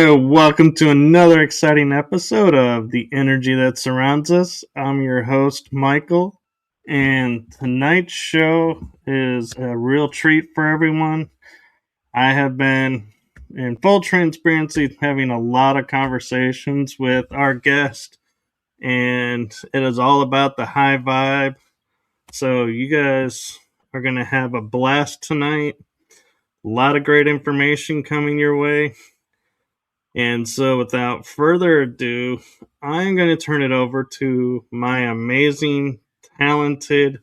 So, welcome to another exciting episode of The Energy That Surrounds Us. I'm your host, Michael, and tonight's show is a real treat for everyone. I have been, in full transparency, having a lot of conversations with our guest, and it is all about the high vibe. So, you guys are going to have a blast tonight. A lot of great information coming your way. And so, without further ado, I'm going to turn it over to my amazing, talented,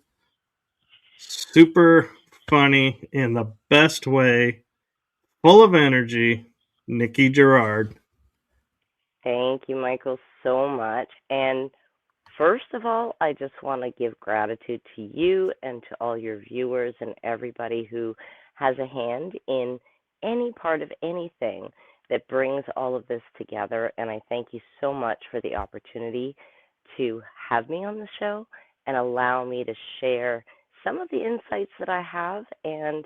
super funny, in the best way, full of energy, Nikki Girard. Thank you, Michael, so much. And first of all, I just want to give gratitude to you and to all your viewers and everybody who has a hand in any part of anything that brings all of this together. And I thank you so much for the opportunity to have me on the show and allow me to share some of the insights that I have and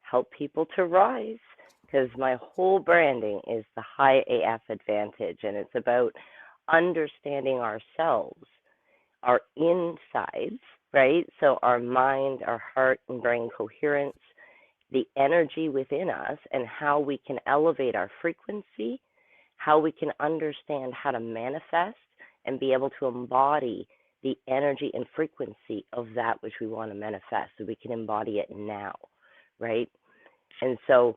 help people to rise. Because my whole branding is the high AF advantage, and it's about understanding ourselves, our insides, right? So, our mind, our heart, and brain coherence, the energy within us, and how we can elevate our frequency, how we can understand how to manifest and be able to embody the energy and frequency of that which we want to manifest so we can embody it now, right? And so,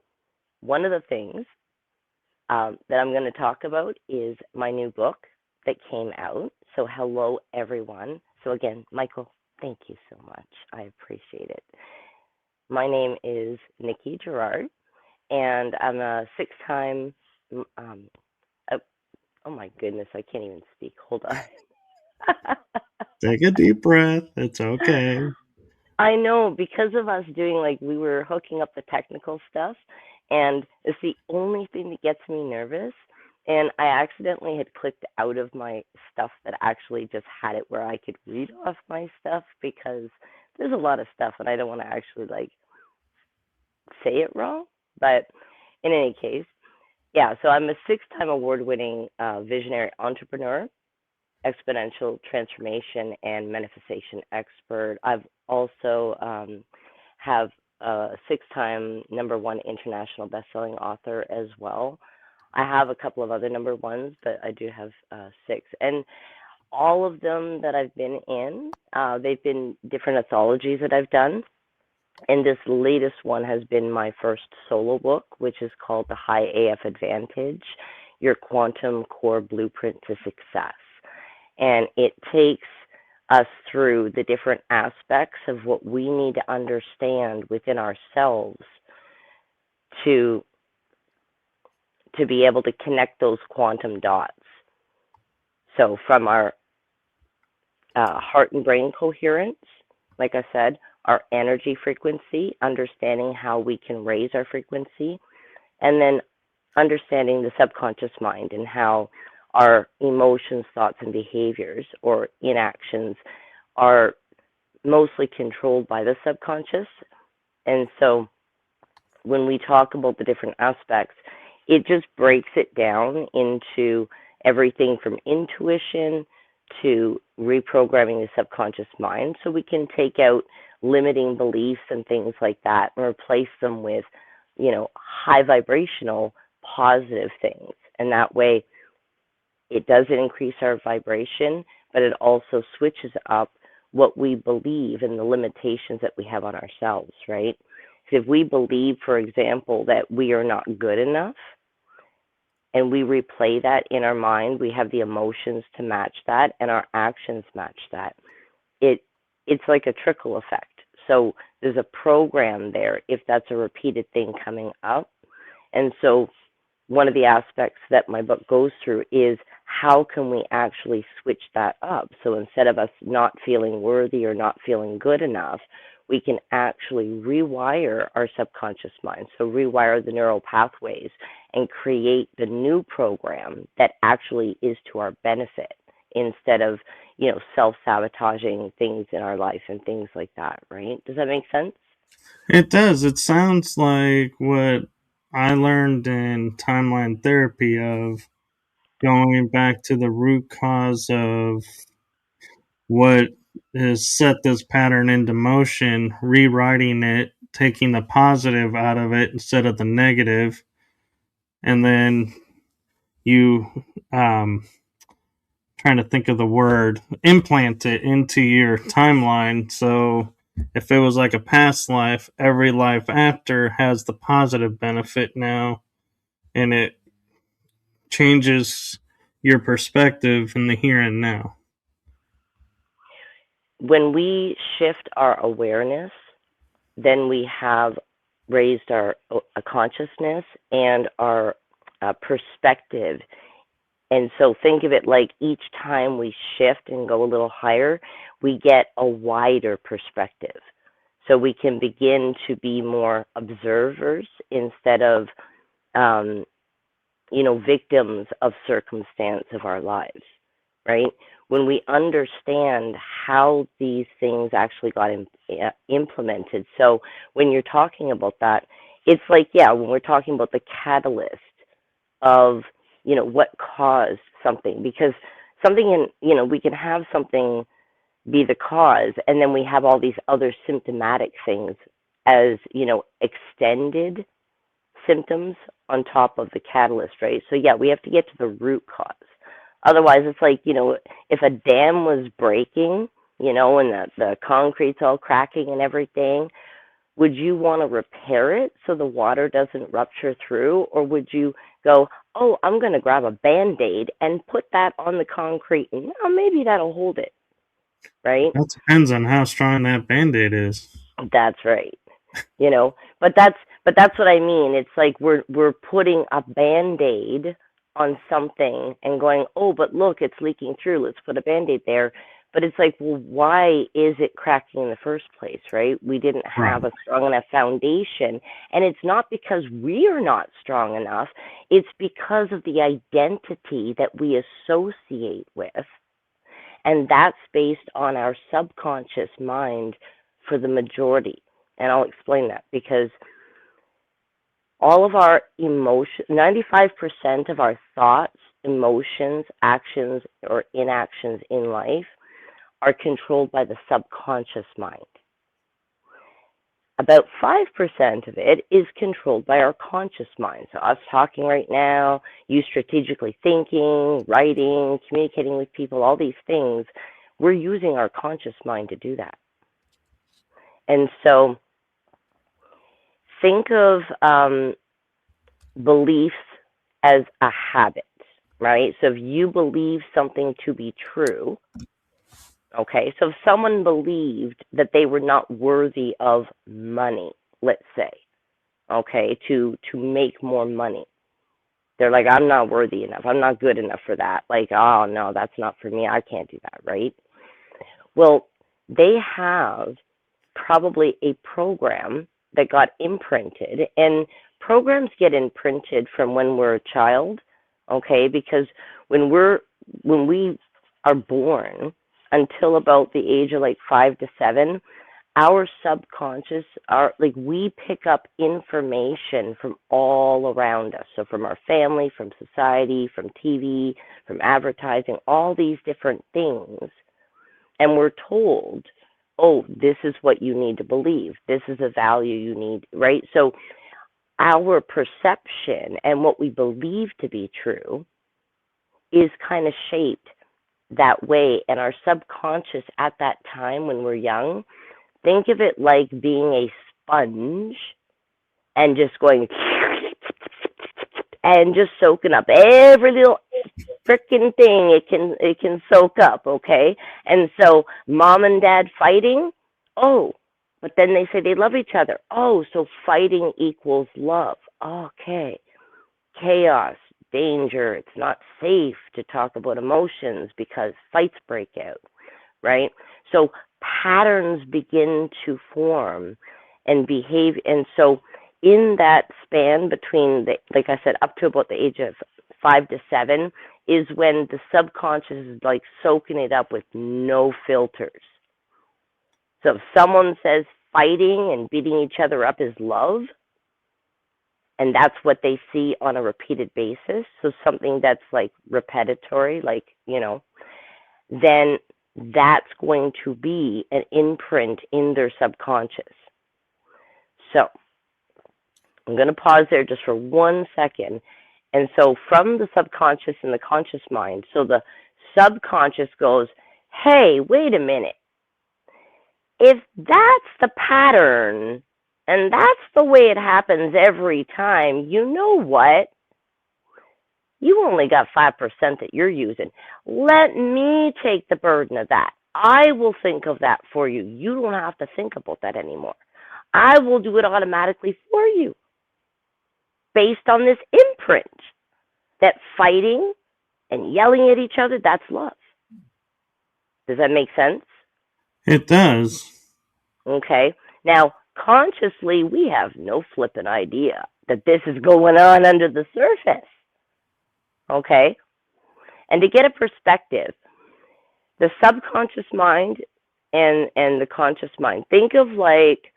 one of the things that I'm going to talk about is my new book that came out. So, hello, everyone. So, again, Michael, thank you so much. I appreciate it. My name is Nikki Girard, and I'm a six-time. Um, uh, oh my goodness, I can't even speak. Hold on. Take a deep breath. It's okay. I know because of us doing like we were hooking up the technical stuff, and it's the only thing that gets me nervous. And I accidentally had clicked out of my stuff that actually just had it where I could read off my stuff because there's a lot of stuff and I don't want to actually like say it wrong. But in any case, yeah, so I'm a six-time award-winning visionary entrepreneur, exponential transformation and manifestation expert. I've also have a six-time number one international best-selling author as well. I have a couple of other number ones, but I do have six. And all of them that I've been in, they've been different anthologies that I've done. And this latest one has been my first solo book, which is called The High AF Advantage, Your Quantum Core Blueprint to Success. And it takes us through the different aspects of what we need to understand within ourselves to be able to connect those quantum dots. So from our heart and brain coherence, like I said, our energy frequency, understanding how we can raise our frequency, and then understanding the subconscious mind and how our emotions, thoughts, and behaviors or inactions are mostly controlled by the subconscious. And so when we talk about the different aspects, it just breaks it down into everything from intuition to reprogramming the subconscious mind so we can take out limiting beliefs and things like that and replace them with, high vibrational positive things. And that way it doesn't increase our vibration, but it also switches up what we believe and the limitations that we have on ourselves, right? If we believe, for example, that we are not good enough, and we replay that in our mind, we have the emotions to match that, and our actions match that. It's like a trickle effect. So there's a program there if that's a repeated thing coming up. And so one of the aspects that my book goes through is how can we actually switch that up? So instead of us not feeling worthy or not feeling good enough, we can actually rewire our subconscious mind. So rewire the neural pathways and create the new program that actually is to our benefit instead of, self-sabotaging things in our life and things like that, right? Does that make sense? It does. It sounds like what I learned in timeline therapy of going back to the root cause of what has set this pattern into motion, rewriting it, taking the positive out of it instead of the negative, and then you trying to think of the word, implant it into your timeline. So if it was like a past life, every life after has the positive benefit now, and it changes your perspective in the here and now. When we shift our awareness, then we have raised our consciousness and our perspective. And so think of it like each time we shift and go a little higher, we get a wider perspective. So we can begin to be more observers instead of, um, victims of circumstance of our lives, right? When we understand how these things actually got implemented. So when you're talking about that, it's like, yeah, when we're talking about the catalyst of, what caused something, because something we can have something be the cause, and then we have all these other symptomatic things as, extended symptoms on top of the catalyst, right? So yeah, we have to get to the root cause. Otherwise, it's like, if a dam was breaking, and the concrete's all cracking and everything, would you want to repair it so the water doesn't rupture through? Or would you go, oh, I'm going to grab a Band-Aid and put that on the concrete and maybe that'll hold it, right? That depends on how strong that band-aid is. That's right. you know but that's what I mean. It's like we're putting a band-aid on something and going, oh, but look, it's leaking through, let's put a band-aid there. But it's like, well, why is it cracking in the first place, right? We didn't Right. have a strong enough foundation. And it's not because we are not strong enough, it's because of the identity that we associate with, and that's based on our subconscious mind for the majority. And I'll explain that because all of our emotion, 95% of our thoughts, emotions, actions, or inactions in life are controlled by the subconscious mind. About 5% of it is controlled by our conscious mind. So, us talking right now, you strategically thinking, writing, communicating with people, all these things, we're using our conscious mind to do that. And so, think of beliefs as a habit, right? So, if you believe something to be true, okay, so if someone believed that they were not worthy of money, let's say, okay, to make more money, they're like, I'm not worthy enough, I'm not good enough for that, like, oh no, that's not for me, I can't do that, right? Well, they have probably a program that got imprinted, and programs get imprinted from when we're a child, okay? Because when we are born until about the age of like 5 to 7, our subconscious are like, we pick up information from all around us. So from our family, from society, from TV, from advertising, all these different things. And we're told, oh, this is what you need to believe. This is a value you need, right? So our perception and what we believe to be true is kind of shaped that way. And our subconscious at that time when we're young, think of it like being a sponge and just going and just soaking up every little freaking thing it can soak up, okay? And so mom and dad fighting, oh, but then they say they love each other. Oh, so fighting equals love. Okay. Chaos, danger, it's not safe to talk about emotions because fights break out, right? So patterns begin to form and behave. And so in that span between like I said, up to about the age of 5 to 7 is when the subconscious is like soaking it up with no filters. So if someone says fighting and beating each other up is love, and that's what they see on a repeated basis, so something that's like repetitory, like, then that's going to be an imprint in their subconscious. So I'm going to pause there just for 1 second. And so from the subconscious and the conscious mind, so the subconscious goes, hey, wait a minute. If that's the pattern and that's the way it happens every time, you know what? You only got 5% that you're using. Let me take the burden of that. I will think of that for you. You don't have to think about that anymore. I will do it automatically for you based on this imprint that fighting and yelling at each other, that's love. Does that make sense? It does. Okay. Now, consciously, we have no flipping idea that this is going on under the surface. Okay. And to get a perspective, the subconscious mind and the conscious mind. Think of like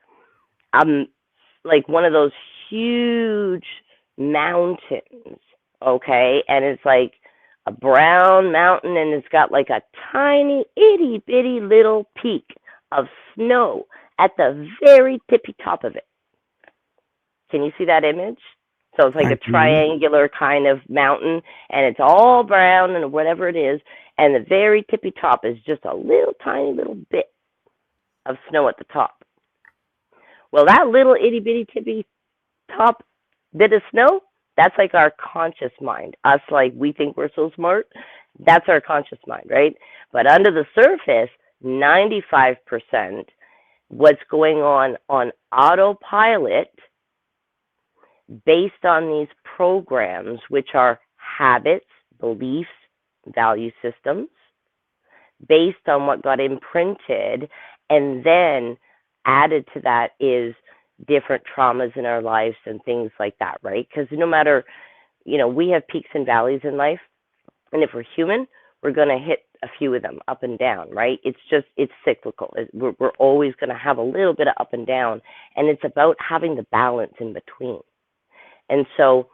one of those huge mountains, okay? And it's like a brown mountain and it's got like a tiny itty bitty little peak of snow at the very tippy top of it. Can you see that image? So it's like I a can. triangular kind of mountain, and it's all brown and whatever it is, and the very tippy top is just a little tiny little bit of snow at the top. Well, that little itty bitty tippy top bit of snow, that's like our conscious mind. Us, like, we think we're so smart. That's our conscious mind, right? But under the surface, 95% what's going on autopilot based on these programs, which are habits, beliefs, value systems, based on what got imprinted, and then added to that is different traumas in our lives and things like that, right? Because no matter, we have peaks and valleys in life, and if we're human, we're going to hit a few of them up and down, right? It's cyclical. We're always going to have a little bit of up and down, and it's about having the balance in between. And so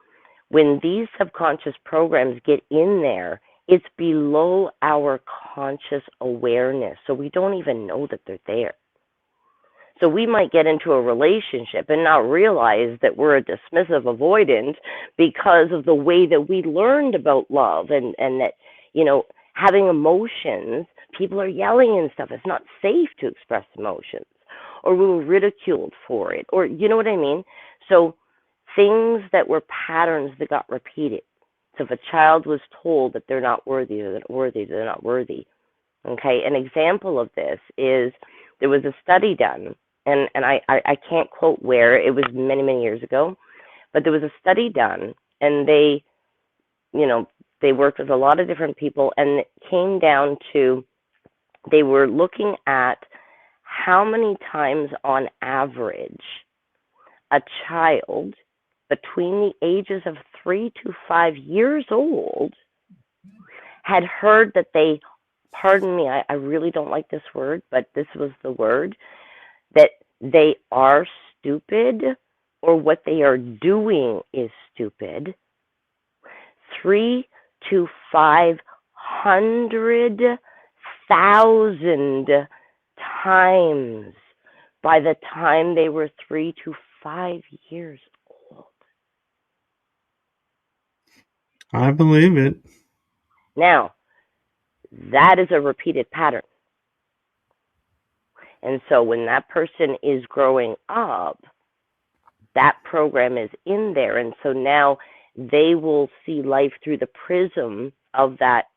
when these subconscious programs get in there, it's below our conscious awareness. So we don't even know that they're there. So we might get into a relationship and not realize that we're a dismissive avoidant because of the way that we learned about love and that, having emotions, people are yelling and stuff. It's not safe to express emotions, or we were ridiculed for it, or you know what I mean? So things that were patterns that got repeated. So if a child was told that they're not worthy, they're not worthy, they're not worthy. Okay, an example of this is there was a study done, and I can't quote where, it was many, many years ago, but there was a study done, and they worked with a lot of different people, and it came down to they were looking at how many times on average a child between the ages of 3 to 5 years old had heard that they, pardon me, I really don't like this word, but this was the word, that they are stupid or what they are doing is stupid 3 to 500,000 times by the time they were 3 to 5 years old. I believe it. Now, that is a repeated pattern. And so when that person is growing up, that program is in there. And so now they will see life through the prism of that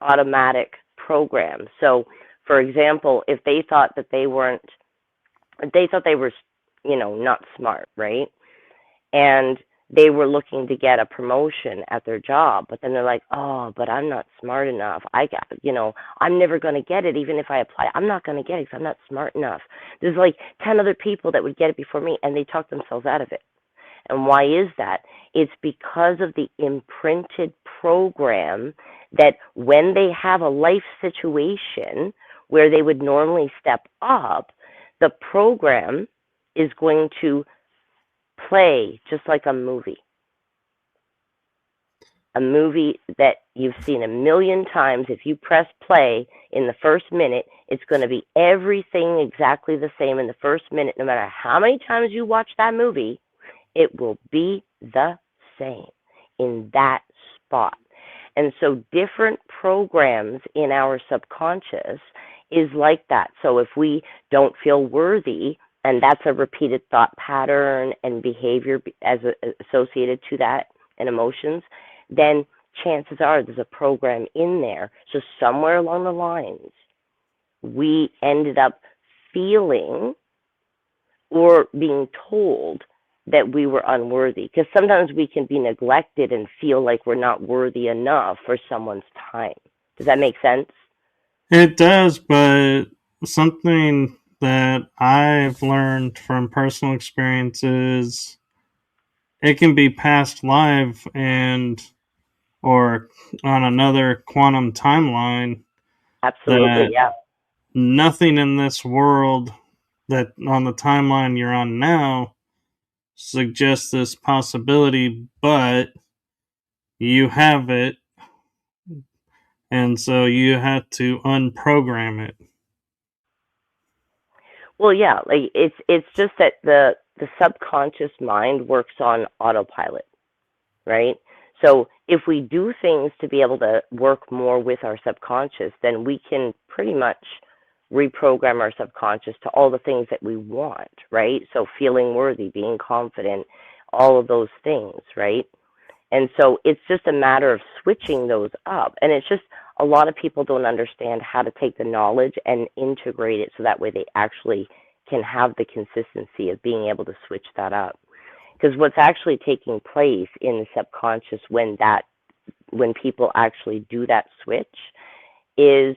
automatic program. So, for example, if they thought that they were, not smart, right? And they were looking to get a promotion at their job, but then they're like, oh, but I'm not smart enough. I'm never going to get it. Even if I apply, I'm not going to get it because I'm not smart enough. There's like 10 other people that would get it before me, and they talk themselves out of it. And why is that? It's because of the imprinted program that when they have a life situation where they would normally step up, the program is going to play just like a movie that you've seen a million times. If you press play in the first minute, it's going to be everything exactly the same in the first minute. No matter how many times you watch that movie, it will be the same in that spot. And so, different programs in our subconscious is like that. So, if we don't feel worthy, and that's a repeated thought pattern and behavior as associated to that and emotions, then chances are there's a program in there. So somewhere along the lines, we ended up feeling or being told that we were unworthy. Because sometimes we can be neglected and feel like we're not worthy enough for someone's time. Does that make sense? It does, but something that I've learned from personal experiences, it can be past live and or on another quantum timeline Absolutely, that yeah. nothing in this world that on the timeline you're on now suggests this possibility, but you have it, and so you have to unprogram it. Well, yeah, like it's just that the subconscious mind works on autopilot, right? So if we do things to be able to work more with our subconscious, then we can pretty much reprogram our subconscious to all the things that we want, right? So feeling worthy, being confident, all of those things, right? And so it's just a matter of switching those up. And it's just a lot of people don't understand how to take the knowledge and integrate it so that way they actually can have the consistency of being able to switch that up. Because what's actually taking place in the subconscious when people actually do that switch is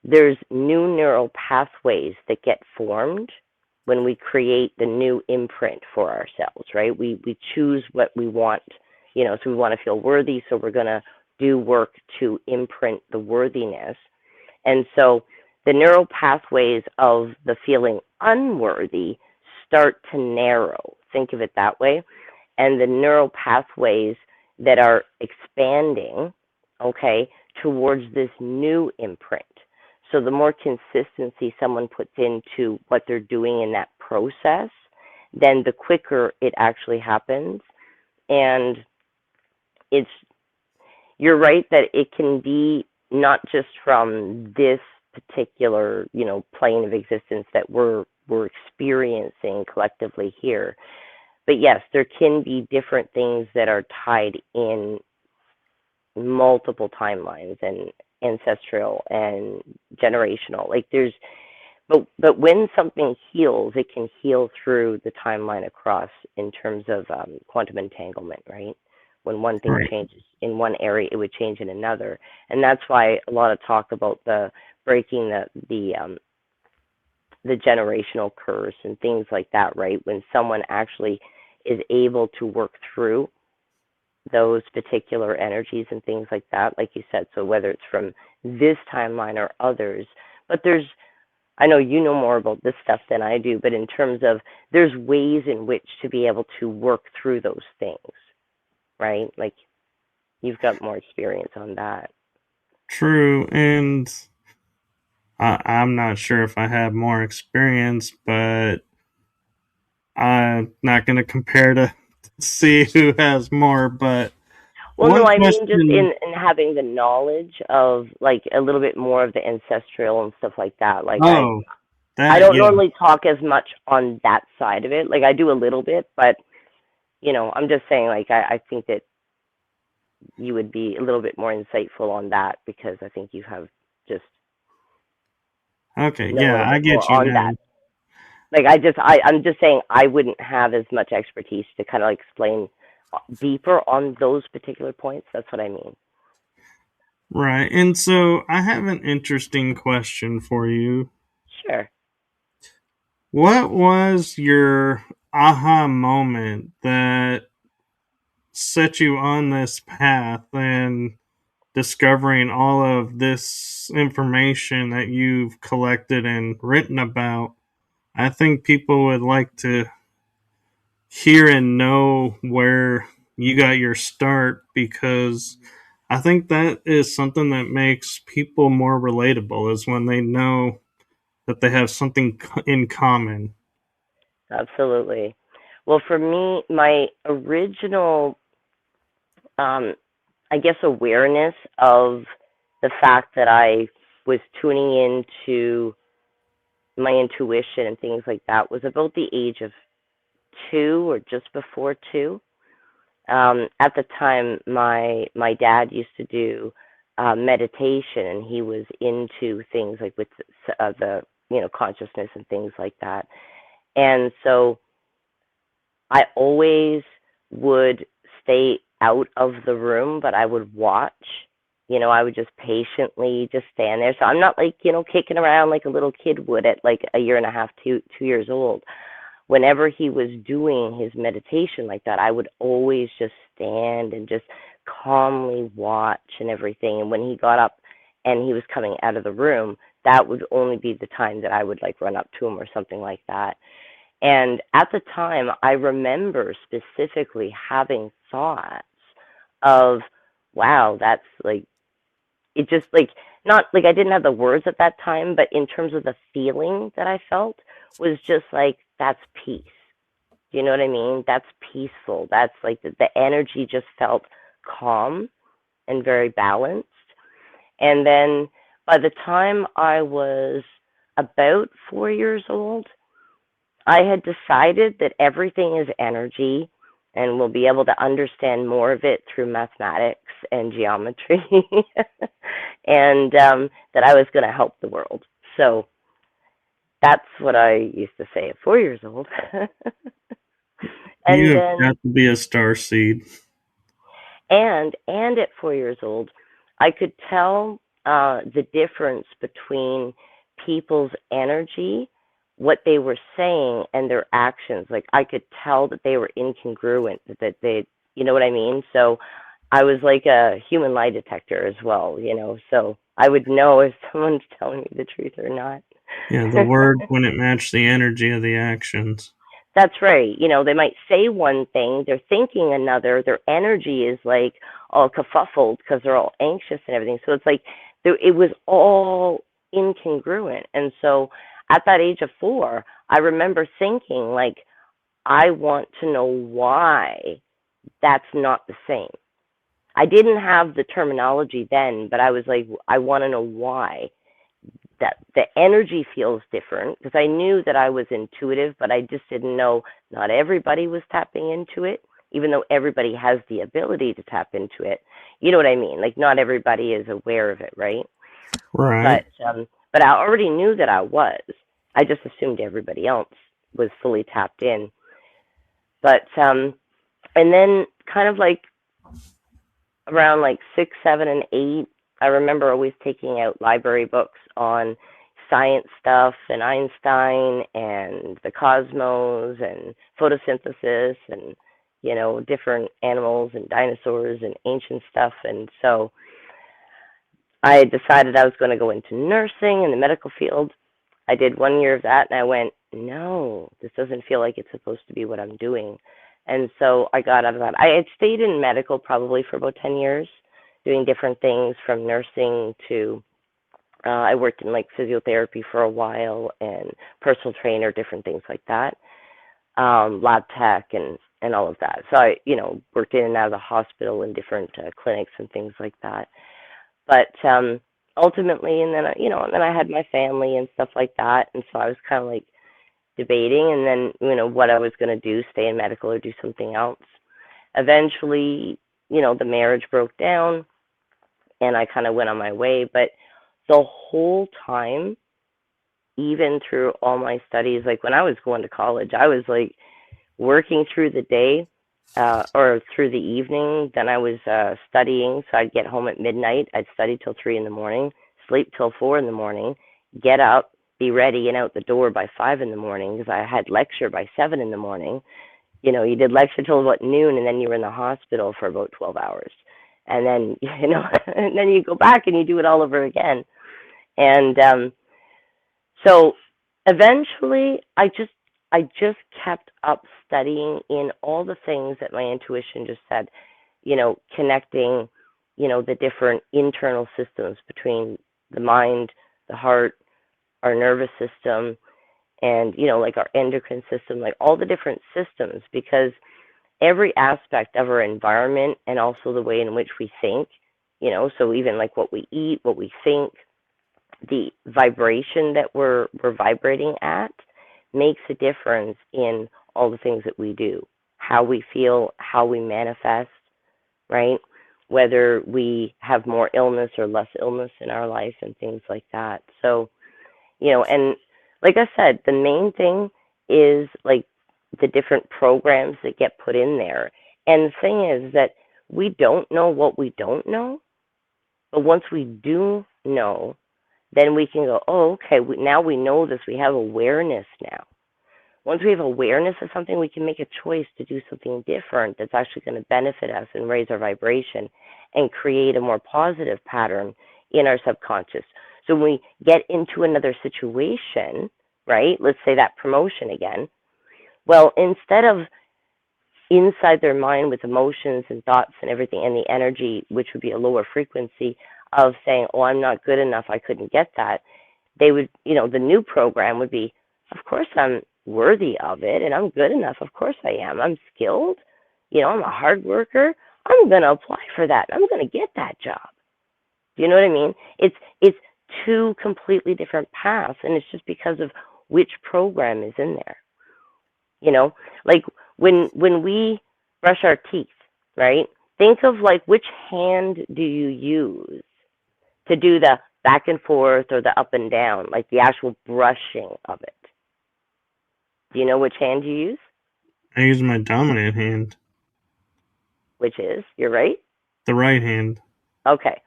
there's new neural pathways that get formed when we create the new imprint for ourselves, right? We choose what we want, so we want to feel worthy, so we're going to do work to imprint the worthiness. And so the neural pathways of the feeling unworthy start to narrow. Think of it that way. And the neural pathways that are expanding, okay, towards this new imprint. So the more consistency someone puts into what they're doing in that process, then the quicker it actually happens. And it's you're right that it can be not just from this particular, plane of existence that we're experiencing collectively here. But yes, there can be different things that are tied in multiple timelines and ancestral and generational. Like but when something heals, it can heal through the timeline across in terms of quantum entanglement, right? When one thing Right. changes in one area, it would change in another, and that's why a lot of talk about the breaking the generational curse and things like that, right? When someone actually is able to work through those particular energies and things like that, like you said. So whether it's from this timeline or others, but I know you know more about this stuff than I do, but in terms of there's ways in which to be able to work through those things, right? Like you've got more experience on that. True, and I'm not sure if I have more experience, but I'm not going to compare to see who has more. But Well, no, one I mean just question, in having the knowledge of like a little bit more of the ancestral and stuff like that. Like oh, I that, don't yeah, normally talk as much on that side of it. Like I do a little bit, but I'm just saying like I think that you would be a little bit more insightful on that because I think you have just okay, know a yeah, little I bit more get you on now. that. Like I'm just saying I wouldn't have as much expertise to kind of like explain deeper on those particular points. That's what I mean. Right, and so I have an interesting question for you. Sure. What was your aha moment that set you on this path and discovering all of this information that you've collected and written about? I think people would like to hear and know where you got your start, because I think that is something that makes people more relatable, is when they know that they have something in common. Absolutely. Well, for me, my original, um, I guess, awareness of the fact that I was tuning into my intuition and things like that was about the age of 2 or just before 2. At the time, my dad used to do meditation, and he was into things like with the consciousness and things like that. And so I always would stay out of the room, but I would watch. I would just patiently just stand there. So I'm not like, kicking around like a little kid would at like a year and a half, 2 years old. Whenever he was doing his meditation like that, I would always just stand and just calmly watch and everything. And when he got up and he was coming out of the room, that would only be the time that I would like run up to him or something like that. And at the time, I remember specifically having thoughts of, wow, that's like, it just like, not like I didn't have the words at that time, but in terms of the feeling that I felt was just like, that's peace. Do you know what I mean? That's peaceful. That's like the energy just felt calm and very balanced. And then by the time I was about 4 years old, I had decided that everything is energy and we'll be able to understand more of it through mathematics and geometry, and that I was going to help the world. So that's what I used to say at 4 years old. You and have then got to be a star seed. and at 4 years old, I could tell the difference between people's energy, what they were saying, and their actions. Like I could tell that they were incongruent, that they, you know what I mean. So I was like a human lie detector as well, So I would know if someone's telling me the truth or not. Yeah, the word when it matched the energy of the actions. That's right. They might say one thing, they're thinking another. Their energy is like all kerfuffled because they're all anxious and everything. So it's like it was all incongruent. And so at that age of 4, I remember thinking like, I want to know why that's not the same. I didn't have the terminology then, but I was like, I want to know why that the energy feels different, because I knew that I was intuitive, but I just didn't know not everybody was tapping into it, even though everybody has the ability to tap into it. You know what I mean? Like not everybody is aware of it, right? Right. But I already knew that I was. I just assumed everybody else was fully tapped in. But and then kind of like around like 6, 7, and 8, I remember always taking out library books on science stuff and Einstein and the cosmos and photosynthesis and different animals and dinosaurs and ancient stuff. And so I decided I was going to go into nursing in the medical field. I did 1 year of that, and I went, no, this doesn't feel like it's supposed to be what I'm doing. And so I got out of that. I had stayed in medical probably for about 10 years, doing different things from nursing to, I worked in like physiotherapy for a while and personal trainer, different things like that, lab tech and all of that. So I, worked in and out of the hospital in different clinics and things like that. But ultimately, and then and then I had my family and stuff like that, and so I was kind of like debating, and then what I was going to do, stay in medical or do something else. Eventually, the marriage broke down, and I kind of went on my way. But the whole time, even through all my studies, like when I was going to college, I was like working through the day or through the evening. Then I was studying, so I'd get home at midnight. I'd study till 3 in the morning, sleep till 4 in the morning, get up, be ready and out the door by 5 in the morning because I had lecture by 7 in the morning. You did lecture till about noon, and then you were in the hospital for about 12 hours, and then and then you go back and you do it all over again. And so eventually, I just I just kept up studying in all the things that my intuition just said, connecting, the different internal systems between the mind, the heart, our nervous system, and, like our endocrine system, like all the different systems, because every aspect of our environment and also the way in which we think, so even like what we eat, what we think, the vibration that we're vibrating at makes a difference in all the things that we do, how we feel, how we manifest, right? Whether we have more illness or less illness in our life and things like that. So, and like I said, the main thing is like the different programs that get put in there. And the thing is that we don't know what we don't know, but once we do know, then we can go, oh, okay, now we know this. We have awareness now. Once we have awareness of something, we can make a choice to do something different that's actually going to benefit us and raise our vibration and create a more positive pattern in our subconscious. So when we get into another situation, right, let's say that promotion again, well, instead of inside their mind with emotions and thoughts and everything and the energy, which would be a lower frequency of saying, oh, I'm not good enough, I couldn't get that, they would, the new program would be, of course I'm worthy of it and I'm good enough. Of course I am. I'm skilled. I'm a hard worker. I'm going to apply for that. I'm going to get that job. Do you know what I mean? It's two completely different paths, and it's just because of which program is in there. Like when we brush our teeth, right? Think of like which hand do you use to do the back and forth or the up and down, like the actual brushing of it. Do you know which hand you use? I use my dominant hand. Which is, you're right? The right hand. Okay.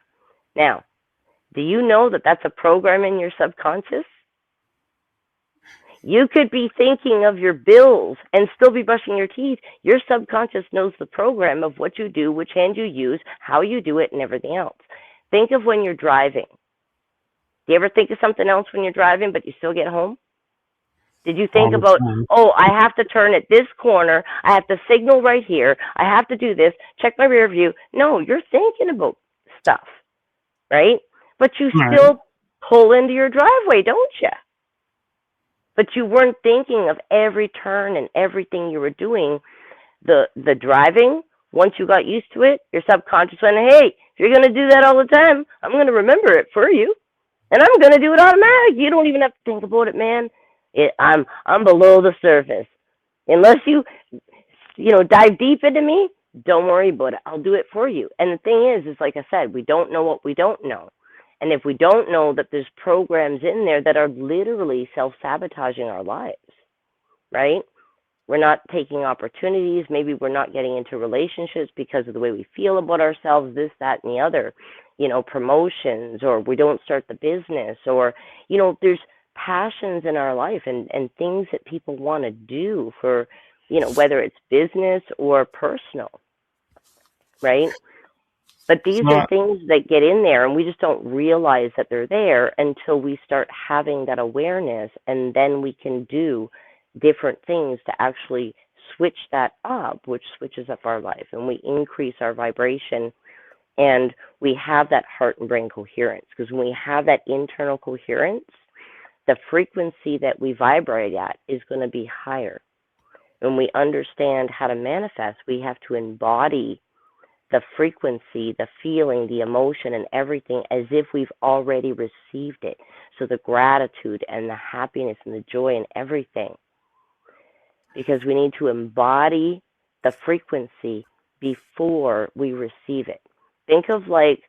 Now, do you know that that's a program in your subconscious? You could be thinking of your bills and still be brushing your teeth. Your subconscious knows the program of what you do, which hand you use, how you do it, and everything else. Think of when you're driving. Do you ever think of something else when you're driving, but you still get home? Did you All think the about, time. oh, I have to turn at this corner, I have to signal right here, I have to do this, check my rear view? No, you're thinking about stuff, right? But you Right. still pull into your driveway, don't you? But you weren't thinking of every turn and everything you were doing. The driving, once you got used to it, your subconscious went, hey, if you're going to do that all the time, I'm going to remember it for you. And I'm going to do it automatic. You don't even have to think about it, man. I'm below the surface. Unless you dive deep into me, don't worry about it. I'll do it for you. And the thing is like I said, we don't know what we don't know. And if we don't know that there's programs in there that are literally self-sabotaging our lives, right? We're not taking opportunities. Maybe we're not getting into relationships because of the way we feel about ourselves, this, that, and the other, promotions, or we don't start the business, or, there's passions in our life and things that people want to do for, whether it's business or personal, right? But these are So, things that get in there, and we just don't realize that they're there until we start having that awareness, and then we can do different things to actually switch that up, which switches up our life, and we increase our vibration, and we have that heart and brain coherence. Because when we have that internal coherence, the frequency that we vibrate at is going to be higher. When we understand how to manifest, we have to embody the frequency, the feeling, the emotion, and everything as if we've already received it. So the gratitude and the happiness and the joy and everything. Because we need to embody the frequency before we receive it. Think of like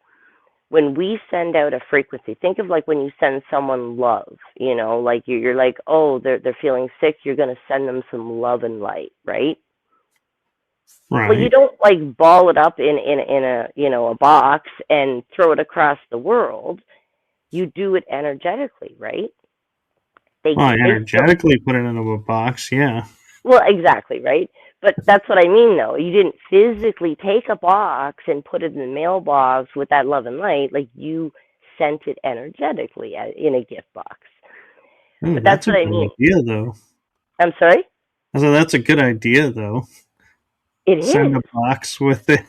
when we send out a frequency, think of like when you send someone love, like you're like, oh, they're feeling sick, you're going to send them some love and light, right? Well, you right. don't like ball it up in a box and throw it across the world. You do it energetically, right? Well, I They feel energetically put it into a box, yeah. well, exactly, right? But that's what I mean, though. You didn't physically take a box and put it in the mailbox with that love and light. Like you sent it energetically in a gift box. Ooh, But that's that's a what I good mean. idea, though. I'm sorry? So that's a good idea, though. It Send a is. box with it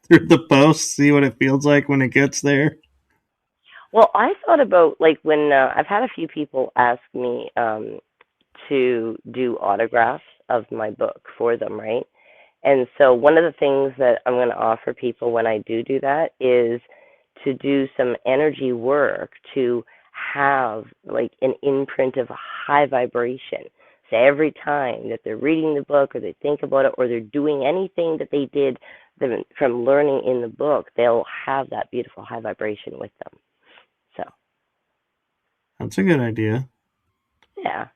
through the post, see what it feels like when it gets there. Well, I thought about like when I've had a few people ask me to do autographs of my book for them, right? And so one of the things that I'm going to offer people when I do that is to do some energy work to have like an imprint of a high vibration. So every time that they're reading the book or they think about it or they're doing anything that they did from learning in the book, they'll have that beautiful high vibration with them. So, That's a good idea. yeah.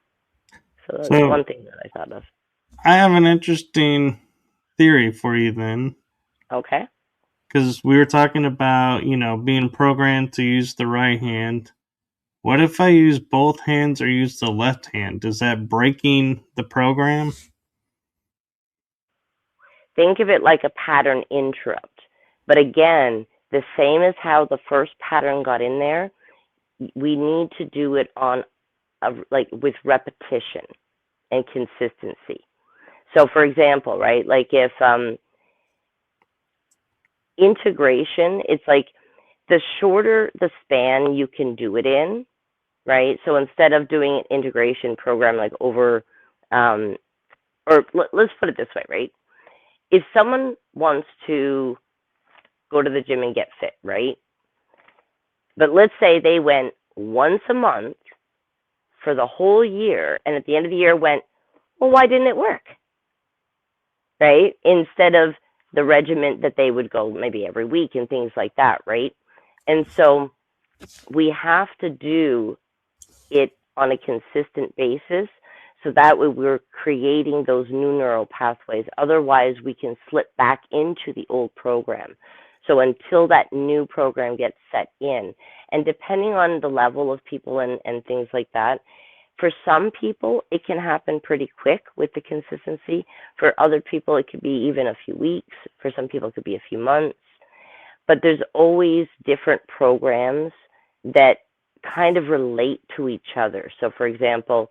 So that's So one thing that I thought of. I have an interesting theory for you then, Okay. because we were talking about, being programmed to use the right hand. What if I use both hands or use the left hand? Is that breaking the program? Think of it like a pattern interrupt. But again, the same as how the first pattern got in there, we need to do it on like with repetition and consistency. So for example, right, like if integration, it's like the shorter the span you can do it in, right? So instead of doing an integration program like over, um, or let's put it this way, right? If someone wants to go to the gym and get fit, right? But let's say they went once a month for the whole year, and at the end of the year went, well, why didn't it work? Right? Instead of the regiment that they would go maybe every week and things like that, right? And so we have to do it on a consistent basis so that way we're creating those new neural pathways. Otherwise, we can slip back into the old program. So until that new program gets set in, and depending on the level of people and things like that, for some people it can happen pretty quick with the consistency. For other people, it could be even a few weeks. For some people, it could be a few months. But there's always different programs that kind of relate to each other. So, for example,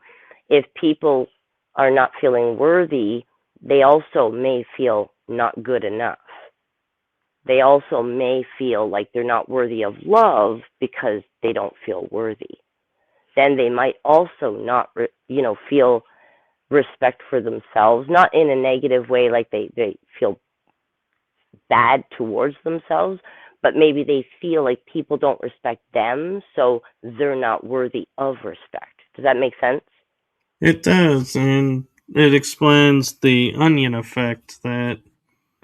if people are not feeling worthy, they also may feel not good enough. They also may feel like they're not worthy of love because they don't feel worthy. Then they might also not, feel respect for themselves, not in a negative way, like they feel bad towards themselves, but maybe they feel like people don't respect them, so they're not worthy of respect. Does that make sense? It does, and it explains the onion effect that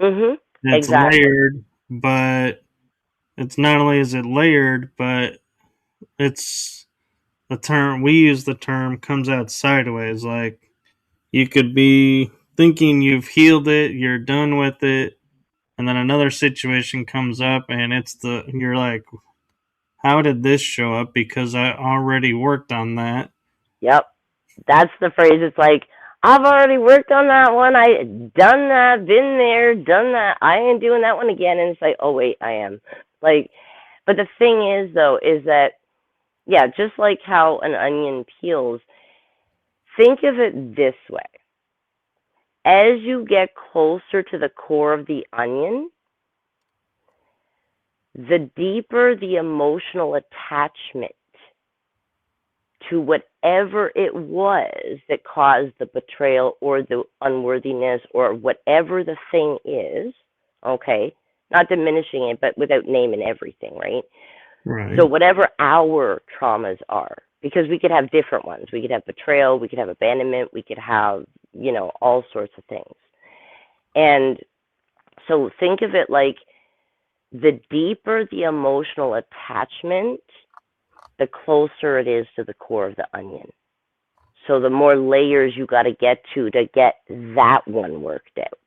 Mhm. it's Exactly. layered, but it's not only is it layered, but it's the term we use the term comes out sideways. Like you could be thinking you've healed it, you're done with it, and then another situation comes up and you're like, how did this show up? Because I already worked on that. Yep. That's the phrase. It's like I've already worked on that one. I done that, been there, done that. I ain't doing that one again. And it's like, oh wait, I am. Like, but the thing is though, is that yeah, just like how an onion peels, think of it this way. As you get closer to the core of the onion, the deeper the emotional attachment to whatever it was that caused the betrayal or the unworthiness or whatever the thing is, okay? Not diminishing it, but without naming everything, right? So, Right. whatever our traumas are, because we could have different ones. We could have betrayal, we could have abandonment, we could have, all sorts of things. And so, think of it like the deeper the emotional attachment, the closer it is to the core of the onion. So the more layers you got to get that one worked out.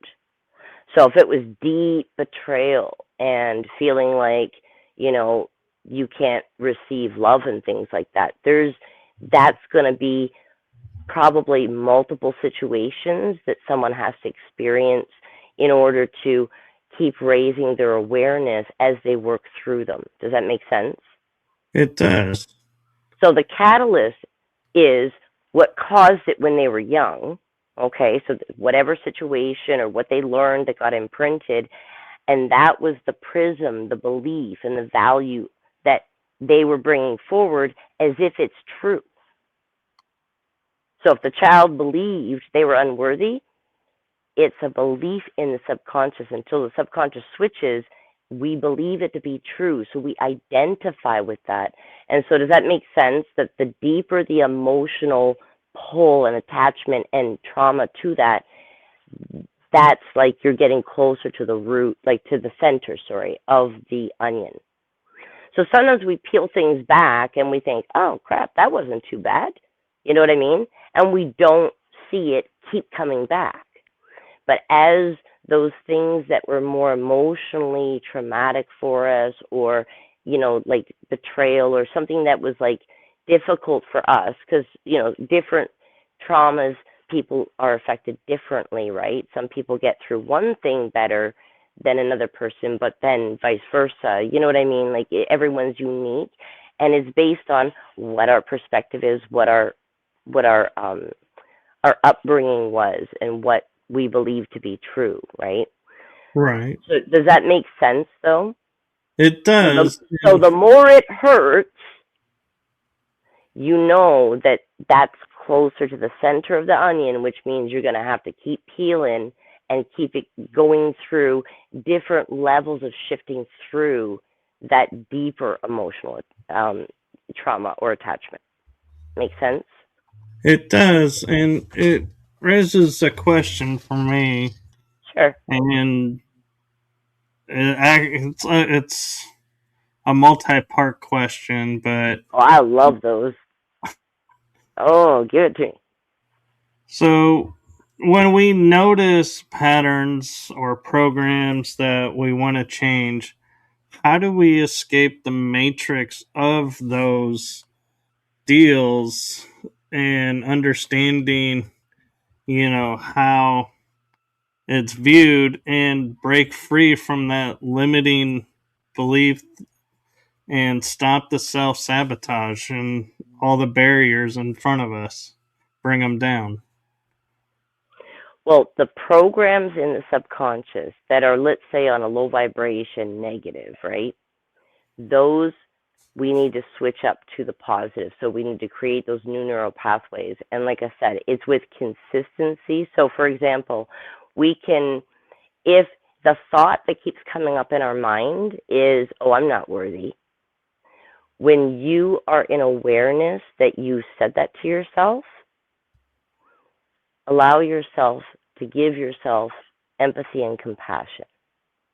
So if it was deep betrayal and feeling like, you know, you can't receive love and things like that, that's going to be probably multiple situations that someone has to experience in order to keep raising their awareness as they work through them. Does that make sense? It does. So the catalyst is what caused it when they were young, Okay, so whatever situation or what they learned that got imprinted, and that was the prism, the belief, and the value that they were bringing forward as if it's true. So if the child believed they were unworthy, it's a belief in the subconscious. Until the subconscious switches, we believe it to be true. So we identify with that. And so, does that make sense that the deeper the emotional pull and attachment and trauma to that, that's like you're getting closer to the root, like to the center, sorry, of the onion. So sometimes we peel things back and we think, oh crap, that wasn't too bad. You know what I mean? And we don't see it keep coming back. But as those things that were more emotionally traumatic for us, or, like betrayal or something that was like difficult for us, because, different traumas, people are affected differently, right? Some people get through one thing better than another person, but then vice versa. You know what I mean? Like everyone's unique, and it's based on what our perspective is, what our upbringing was, and what we believe to be true, right? Right. So does that make sense though? It So the does. so And the more it hurts, you know that that's closer to the center of the onion, which means you're going to have to keep peeling and keep it going through different levels of shifting through that deeper emotional trauma or attachment. Make sense? it does. And it raises a question for me. Sure. And it's a multi part question, but Oh, I love those. Oh, give it to me. so when we notice patterns or programs that we want to change, how do we escape the matrix of those deals and understanding, how it's viewed and break free from that limiting belief and stop the self sabotage and all the barriers in front of us? Bring them down. Well, the programs in the subconscious that are, let's say, on a low vibration negative, right? Those we need to switch up to the positive. So we need to create those new neural pathways. And like I said, it's with consistency. So, for example, we can, if the thought that keeps coming up in our mind is, oh, I'm not worthy, when you are in awareness that you said that to yourself, allow yourself to give yourself empathy and compassion,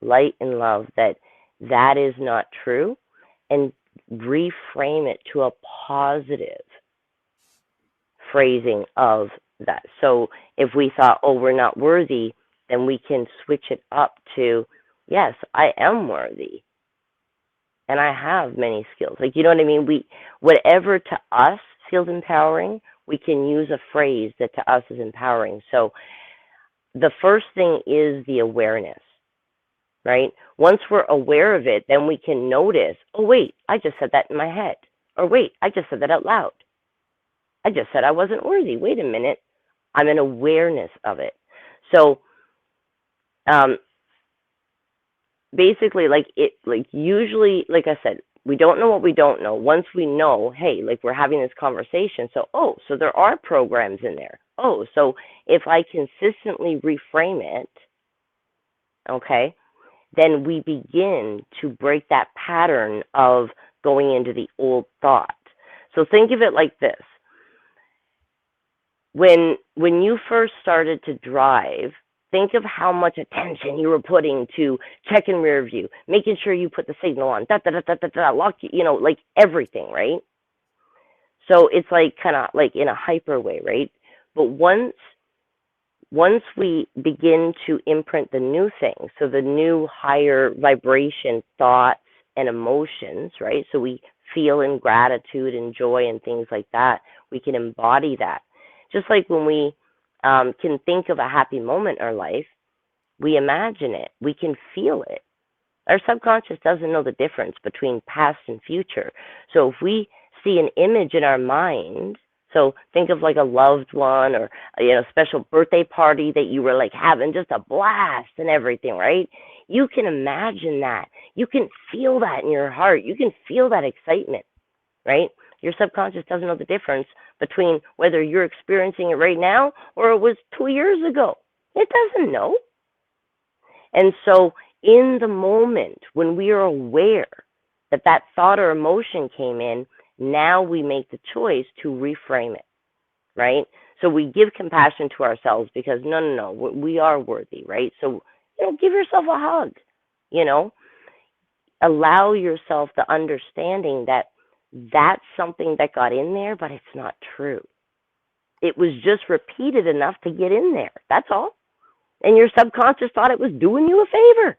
light and love, that that is not true, and reframe it to a positive phrasing of that. So if we thought, oh, we're not worthy, then we can switch it up to, yes, I am worthy and I have many skills. Like, you know what I mean? Whatever to us feels empowering, we can use a phrase that to us is empowering. So the first thing is the awareness, right? Once we're aware of it, then we can notice, oh, wait, I just said that in my head. Or wait, I just said that out loud. I just said I wasn't worthy. Wait a minute. I'm in awareness of it. So um, basically, like usually, like I said, we don't know what we don't know. Once we know, hey, like we're having this conversation, so, oh, so there are programs in there. Oh, so if I consistently reframe it, okay, then we begin to break that pattern of going into the old thought. So think of it like this. When you first started to drive, think of how much attention you were putting to checking rear view, making sure you put the signal on, da da da da da da, lock, like everything, right? So it's like kind of like in a hyper way, right? But once we begin to imprint the new things, so the new higher vibration thoughts and emotions, right? So we feel in gratitude and joy and things like that, we can embody that. Just like when we can think of a happy moment in our life, we imagine it, we can feel it. Our subconscious doesn't know the difference between past and future. So if we see an image in our mind, So think of like a loved one or a special birthday party that you were like having just a blast and everything, right? You can imagine that. You can feel that in your heart. You can feel that excitement, right? Your subconscious doesn't know the difference between whether you're experiencing it right now or it was 2 years ago. It doesn't know. And so, in the moment when we are aware that that thought or emotion came in, now we make the choice to reframe it, right? So we give compassion to ourselves because no, no, no, we are worthy, right? So, give yourself a hug, you know, allow yourself the understanding that that's something that got in there, but it's not true. It was just repeated enough to get in there. That's all. And your subconscious thought it was doing you a favor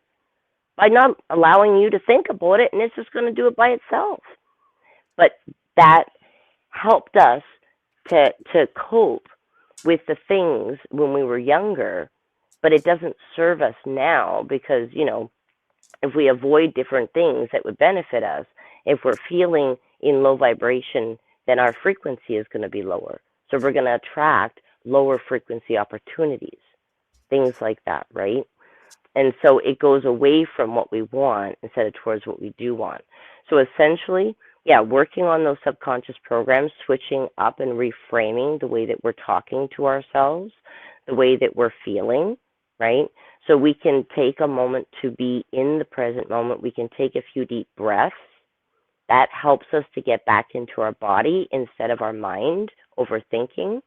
by not allowing you to think about it, and it's just going to do it by itself. But that helped us to cope with the things when we were younger, but it doesn't serve us now because, if we avoid different things that would benefit us, if we're feeling in low vibration, then our frequency is going to be lower. So we're going to attract lower frequency opportunities, things like that, right? And so it goes away from what we want instead of towards what we do want. So essentially, yeah, working on those subconscious programs, switching up and reframing the way that we're talking to ourselves, the way that we're feeling, right? So we can take a moment to be in the present moment. We can take a few deep breaths. That helps us to get back into our body instead of our mind overthinking.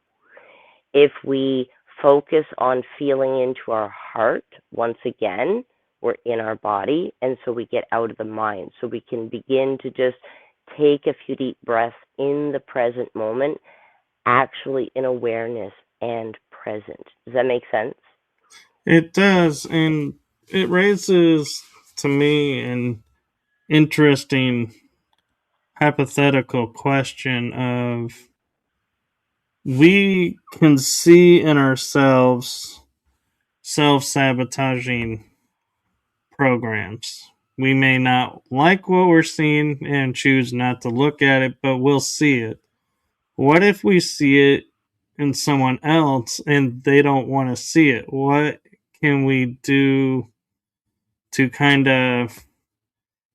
If we focus on feeling into our heart, once again, we're in our body, and so we get out of the mind. So we can begin to just take a few deep breaths in the present moment, actually in awareness and present. Does that make sense? It does, and it raises to me an interesting hypothetical question of we can see in ourselves self-sabotaging programs. We may not like what we're seeing and choose not to look at it, but we'll see it. What if we see it in someone else and they don't want to see it? What can we do to kind of,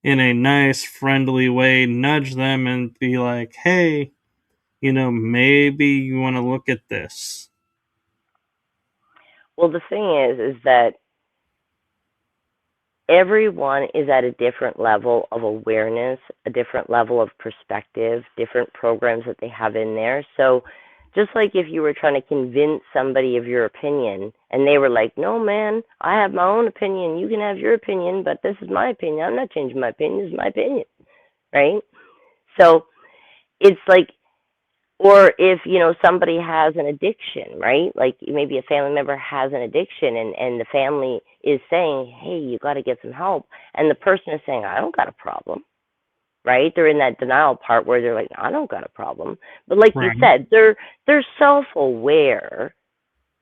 in a nice, friendly way, nudge them and be like, hey, maybe you want to look at this? Well, the thing is that everyone is at a different level of awareness, a different level of perspective, different programs that they have in there. So, just like if you were trying to convince somebody of your opinion and they were like, no, man, I have my own opinion. You can have your opinion, but this is my opinion. I'm not changing my opinion. This is my opinion. Right? So, it's like or if somebody has an addiction, right? Like maybe a family member has an addiction and the family is saying, hey, you got to get some help, and the person is saying, I don't got a problem, right? They're in that denial part where they're like, no, I don't got a problem, but like you Right. said, they're self-aware,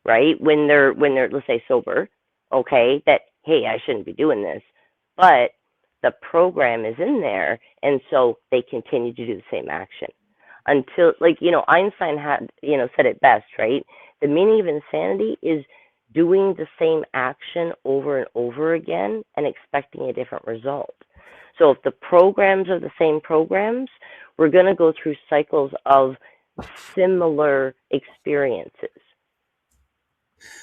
right? When they're let's say sober, okay, that hey, I shouldn't be doing this, but the program is in there, and so they continue to do the same action until, like, Einstein had said it best, right? The meaning of insanity is doing the same action over and over again and expecting a different result. So if the programs are the same programs, we're going to go through cycles of similar experiences,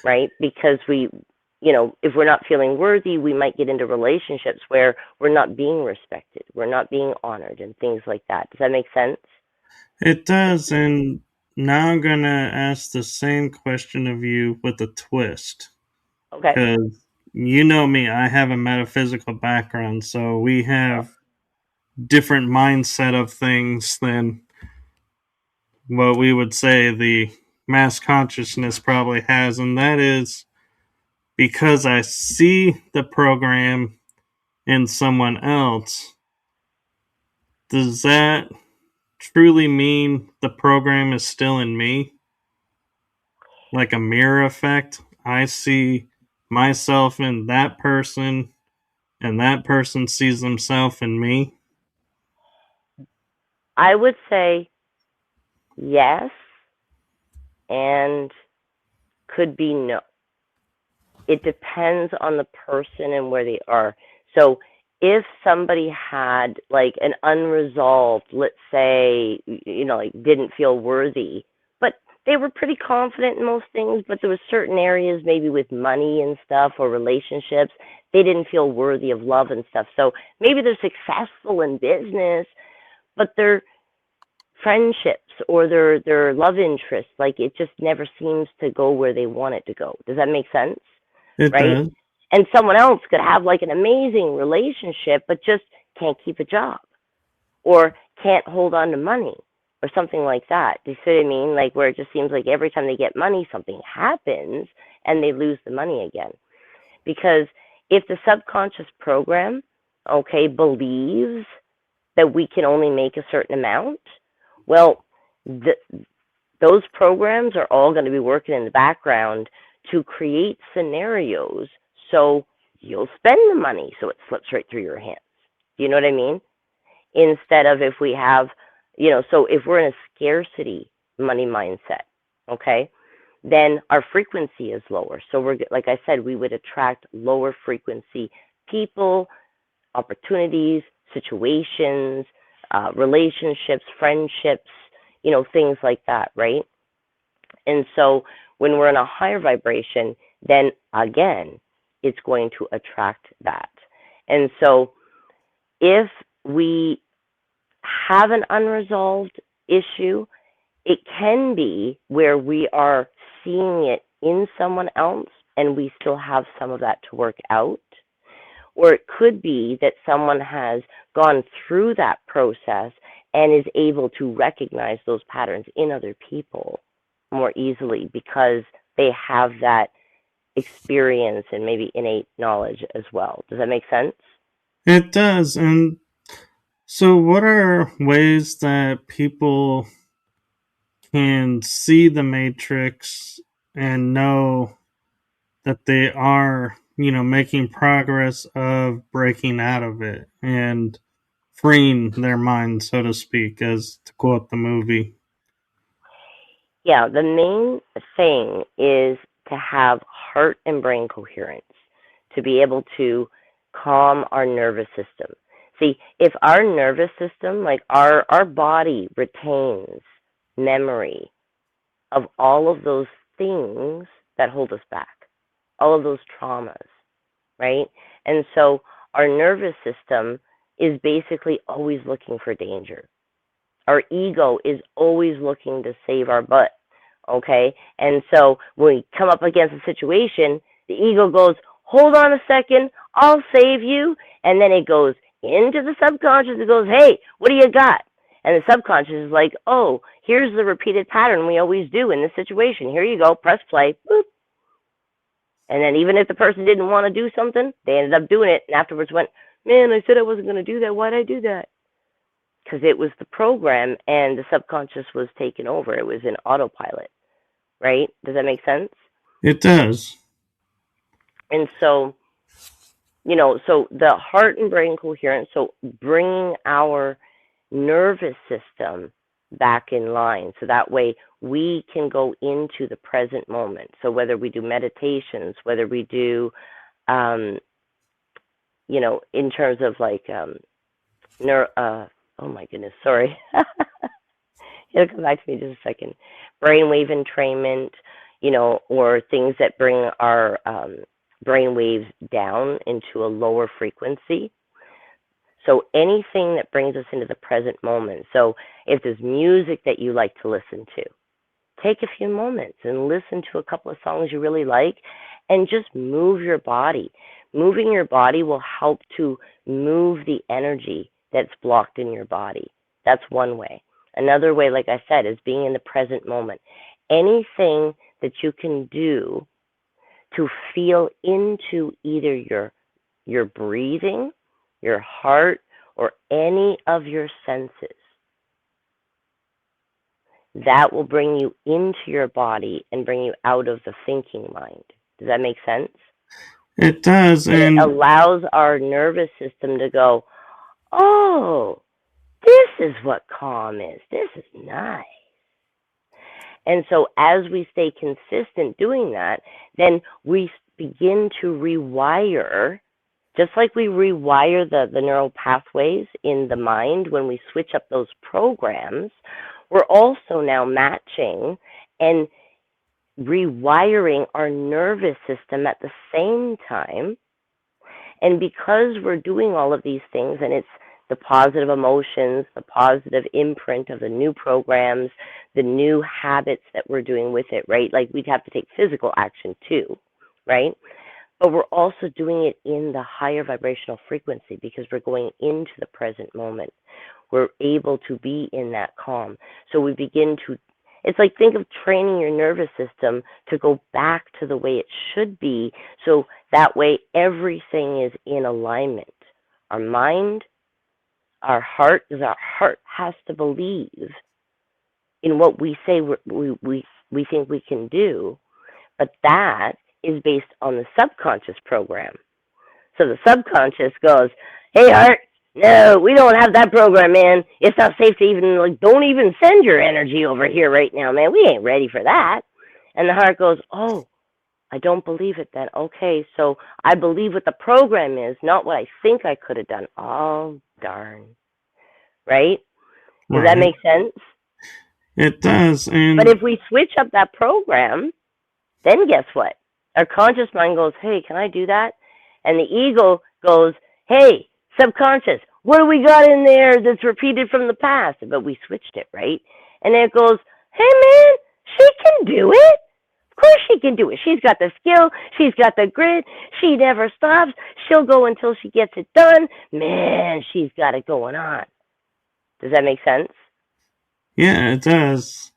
right? Because if we're not feeling worthy, we might get into relationships where we're not being respected, we're not being honored, and things like that. Does that make sense? It does, and now I'm going to ask the same question of you with a twist. Okay. Because you know me, I have a metaphysical background, so we Oh. have different mindset of things than what we would say the mass consciousness probably has, and that is because I see the program in someone else, does that truly mean the program is still in me? Like a mirror effect? I see myself in that person, and that person sees themselves in me? I would say yes, and could be no. It depends on the person and where they are. So if somebody had like an unresolved, let's say, like didn't feel worthy, but they were pretty confident in most things, but there were certain areas maybe with money and stuff or relationships, they didn't feel worthy of love and stuff. So maybe they're successful in business, but their friendships or their love interests, like it just never seems to go where they want it to go. Does that make sense? It Right? does. And someone else could have like an amazing relationship, but just can't keep a job or can't hold on to money or something like that. Do you see what I mean? Like where it just seems like every time they get money, something happens and they lose the money again. Because if the subconscious program, okay, believes that we can only make a certain amount, well, those programs are all going to be working in the background to create scenarios so you'll spend the money so it slips right through your hands. Do you know what I mean? Instead of if we have, so if we're in a scarcity money mindset, okay, then our frequency is lower. So we're, like I said, we would attract lower frequency people, opportunities, situations, relationships, friendships, things like that, right? And so when we're in a higher vibration, then again, it's going to attract that. And so if we have an unresolved issue, it can be where we are seeing it in someone else and we still have some of that to work out. Or it could be that someone has gone through that process and is able to recognize those patterns in other people more easily because they have that experience and maybe innate knowledge as well. Does that make sense? It does. And so, what are ways that people can see the matrix and know that they are, making progress of breaking out of it and freeing their mind, so to speak, as to quote the movie? Yeah, the main thing is to have heart and brain coherence, to be able to calm our nervous system. See, if our nervous system, like our body retains memory of all of those things that hold us back, all of those traumas, right? And so our nervous system is basically always looking for danger. Our ego is always looking to save our butt, okay? And so when we come up against a situation, the ego goes, hold on a second, I'll save you. And then it goes into the subconscious. It goes, hey, what do you got? And the subconscious is like, oh, here's the repeated pattern we always do in this situation. Here you go, press play, boop. And then even if the person didn't want to do something, they ended up doing it and afterwards went, man, I said I wasn't going to do that. Why'd I do that? Because it was the program and the subconscious was taken over. It was in autopilot, right? Does that make sense? It does. And so, so the heart and brain coherence, so bringing our nervous system back in line. So that way we can go into the present moment. So whether we do meditations, whether we do, in terms of like, oh my goodness, sorry. It'll come back to me in just a second. Brainwave entrainment, or things that bring our brain waves down into a lower frequency. So anything that brings us into the present moment. So if there's music that you like to listen to, take a few moments and listen to a couple of songs you really like and just move your body. Moving your body will help to move the energy that's blocked in your body. That's one way. Another way, like I said, is being in the present moment. Anything that you can do to feel into either your breathing, your heart, or any of your senses, that will bring you into your body and bring you out of the thinking mind. Does that make sense? It does. And it And allows our nervous system to go, oh, this is what calm is. This is nice. And so as we stay consistent doing that, then we begin to rewire, just like we rewire the neural pathways in the mind when we switch up those programs, we're also now matching and rewiring our nervous system at the same time. And because we're doing all of these things, and it's the positive emotions, the positive imprint of the new programs, the new habits that we're doing with it, right? Like we'd have to take physical action too, right? But we're also doing it in the higher vibrational frequency because we're going into the present moment. We're able to be in that calm. So we begin to, it's like think of training your nervous system to go back to the way it should be. So that way everything is in alignment. Our mind, our heart, because our heart has to believe in what we say we think we can do, but that is based on the subconscious program. So the subconscious goes, hey, heart, no, we don't have that program, man. It's not safe to even, like, don't even send your energy over here right now, man. We ain't ready for that. And the heart goes, oh, I don't believe it then. Okay, so I believe what the program is, not what I think I could have done. Oh, darn. Right? Does that make sense? It does. But if we switch up that program, then guess what? Our conscious mind goes, hey, can I do that? And the ego goes, hey, subconscious, what do we got in there that's repeated from the past? But we switched it, right? And then it goes, hey, man, she can do it. Of course she can do it. She's got the skill. She's got the grit. She never stops. She'll go until she gets it done. Man, she's got it going on. Does that make sense? Yeah, it does.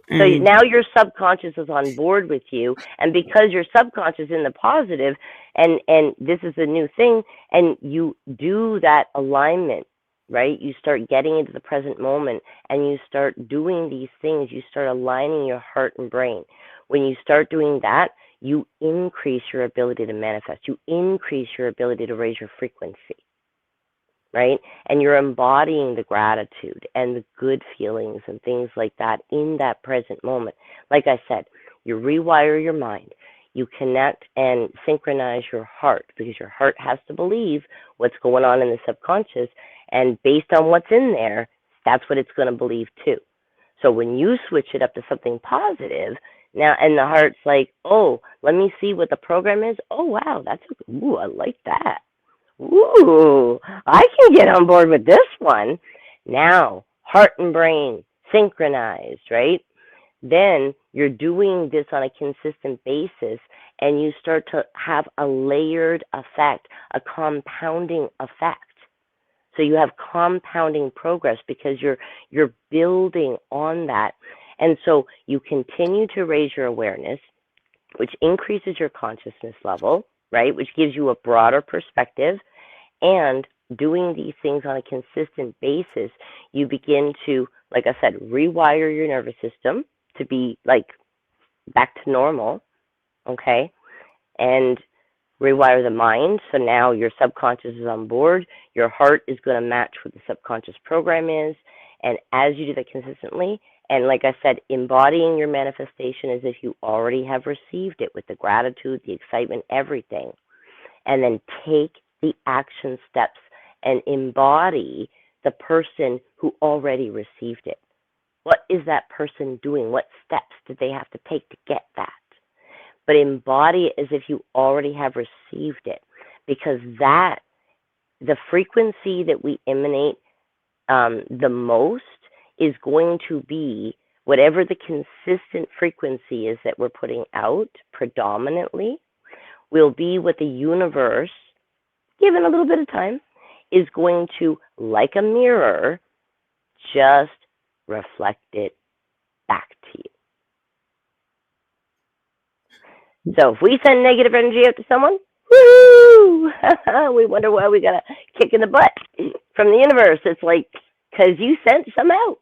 So now your subconscious is on board with you, and because your subconscious is in the positive, and this is a new thing, and you do that alignment, right? You start getting into the present moment, and you start doing these things. You start aligning your heart and brain. When you start doing that, you increase your ability to manifest. You increase your ability to raise your frequency. Right? And you're embodying the gratitude and the good feelings and things like that in that present moment. Like I said, you rewire your mind. You connect and synchronize your heart because your heart has to believe what's going on in the subconscious. And based on what's in there, that's what it's going to believe too. So when you switch it up to something positive, now, and the heart's like, oh, let me see what the program is. Oh, wow, ooh, I like that. Ooh, I can get on board with this one. Now, heart and brain synchronized, right? Then you're doing this on a consistent basis and you start to have a layered effect, a compounding effect. So you have compounding progress because you're building on that. And so you continue to raise your awareness, which increases your consciousness level, right? Which gives you a broader perspective. And doing these things on a consistent basis, you begin to, like I said, rewire your nervous system to be like back to normal, okay? And rewire the mind. So now your subconscious is on board. Your heart is going to match what the subconscious program is. And as you do that consistently, and like I said, embodying your manifestation as if you already have received it with the gratitude, the excitement, everything. And then take the action steps and embody the person who already received it. What is that person doing? What steps did they have to take to get that? But embody it as if you already have received it, because that, the frequency that we emanate the most is going to be whatever the consistent frequency is that we're putting out predominantly will be what the universe, given a little bit of time, is going to, like a mirror, just reflect it back to you. So if we send negative energy out to someone, woo! We wonder why we got a kick in the butt from the universe. It's like, because you sent some out.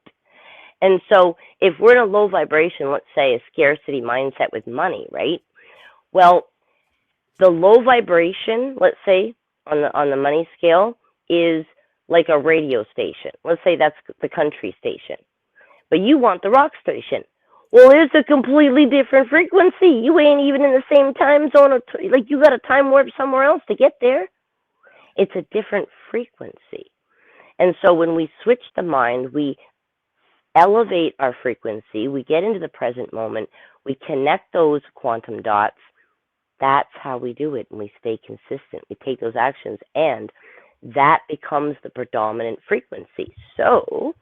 And so if we're in a low vibration, let's say a scarcity mindset with money, right? Well, the low vibration, let's say, on the money scale is like a radio station. Let's say that's the country station. But you want the rock station. Well, it's a completely different frequency. You ain't even in the same time zone. Like you got a time warp somewhere else to get there. It's a different frequency. And so when we switch the mind, we elevate our frequency, we get into the present moment, we connect those quantum dots. That's how we do it, and we stay consistent. We take those actions, and that becomes the predominant frequency. So,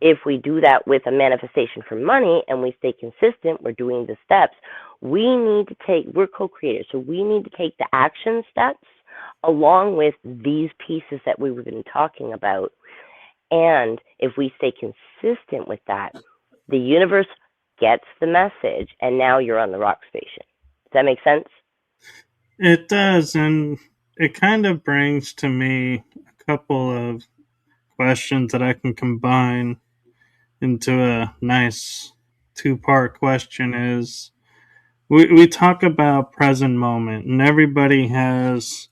if we do that with a manifestation for money and we stay consistent, we're doing the steps, we're co creators, so we need to take the action steps along with these pieces that we've been talking about. And if we stay consistent with that, the universe gets the message, and now you're on the rock station. Does that make sense? It does, and it kind of brings to me a couple of questions that I can combine into a nice two-part question. Is we talk about present moment, and everybody has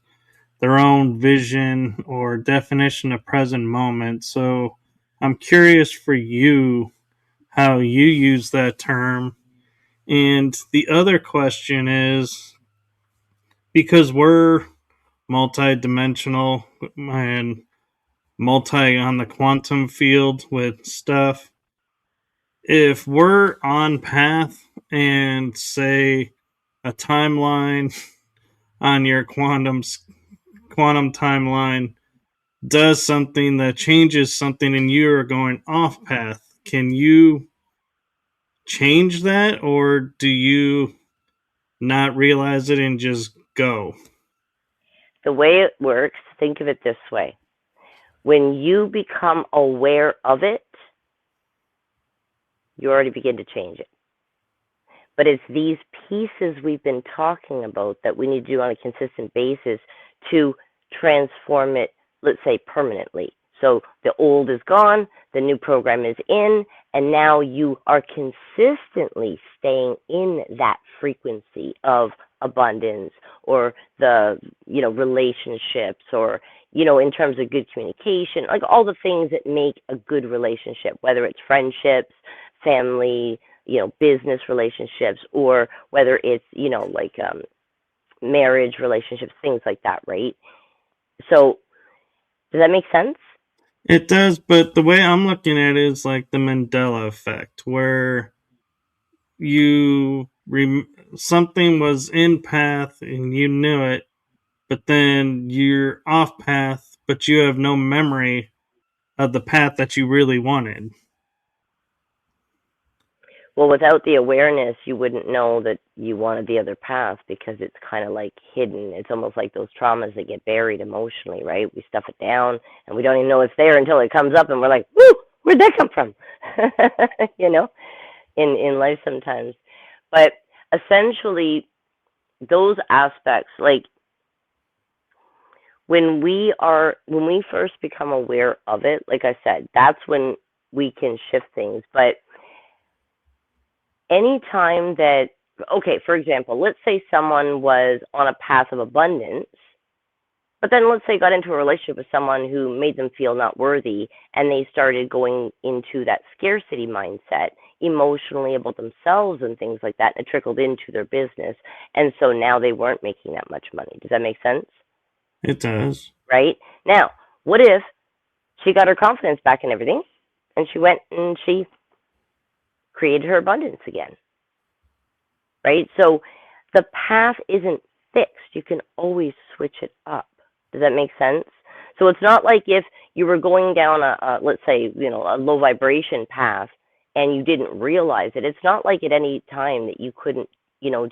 their own vision or definition of present moment. So I'm curious for you how you use that term. And the other question is, because we're multidimensional and multi on the quantum field with stuff, if we're on path and say a timeline on your quantum timeline does something that changes something and you are going off path, can you change that, or do you not realize it and just go? The way it works, think of it this way: when you become aware of it, you already begin to change it. But it's these pieces we've been talking about that we need to do on a consistent basis to transform it, let's say permanently. So the old is gone, the new program is in, and now you are consistently staying in that frequency of abundance, or the, relationships, or, in terms of good communication, like all the things that make a good relationship, whether it's friendships, family, business relationships, or whether it's, marriage relationships, things like that, right? So, does that make sense? It does, but the way I'm looking at it is like the Mandela effect, where you something was in path and you knew it, but then you're off path, but you have no memory of the path that you really wanted. Well, without the awareness, you wouldn't know that you wanted the other path because it's kind of like hidden. It's almost like those traumas that get buried emotionally, right? We stuff it down and we don't even know it's there until it comes up and we're like, whoo, where'd that come from? you know, in life sometimes. But essentially, those aspects, like when we first become aware of it, like I said, that's when we can shift things. But anytime that, okay, for example, let's say someone was on a path of abundance, but then let's say got into a relationship with someone who made them feel not worthy, and they started going into that scarcity mindset emotionally about themselves and things like that, and it trickled into their business, and so now they weren't making that much money. Does that make sense? It does. Right? Now, what if she got her confidence back and everything, and she went and she created her abundance again? Right? So the path isn't fixed. You can always switch it up. Does that make sense? So it's not like if you were going down let's say, a low vibration path and you didn't realize it. It's not like at any time that you couldn't,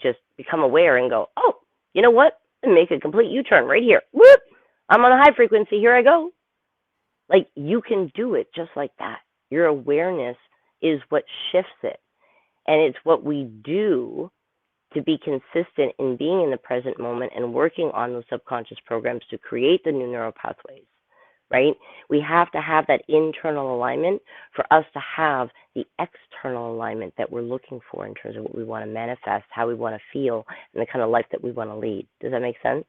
just become aware and go, oh, you know what? Make a complete U-turn right here. Whoop! I'm on a high frequency. Here I go. Like you can do it just like that. Your awareness is what shifts it. And it's what we do to be consistent in being in the present moment and working on those subconscious programs to create the new neural pathways, right? We have to have that internal alignment for us to have the external alignment that we're looking for in terms of what we want to manifest, how we want to feel, and the kind of life that we want to lead. Does that make sense?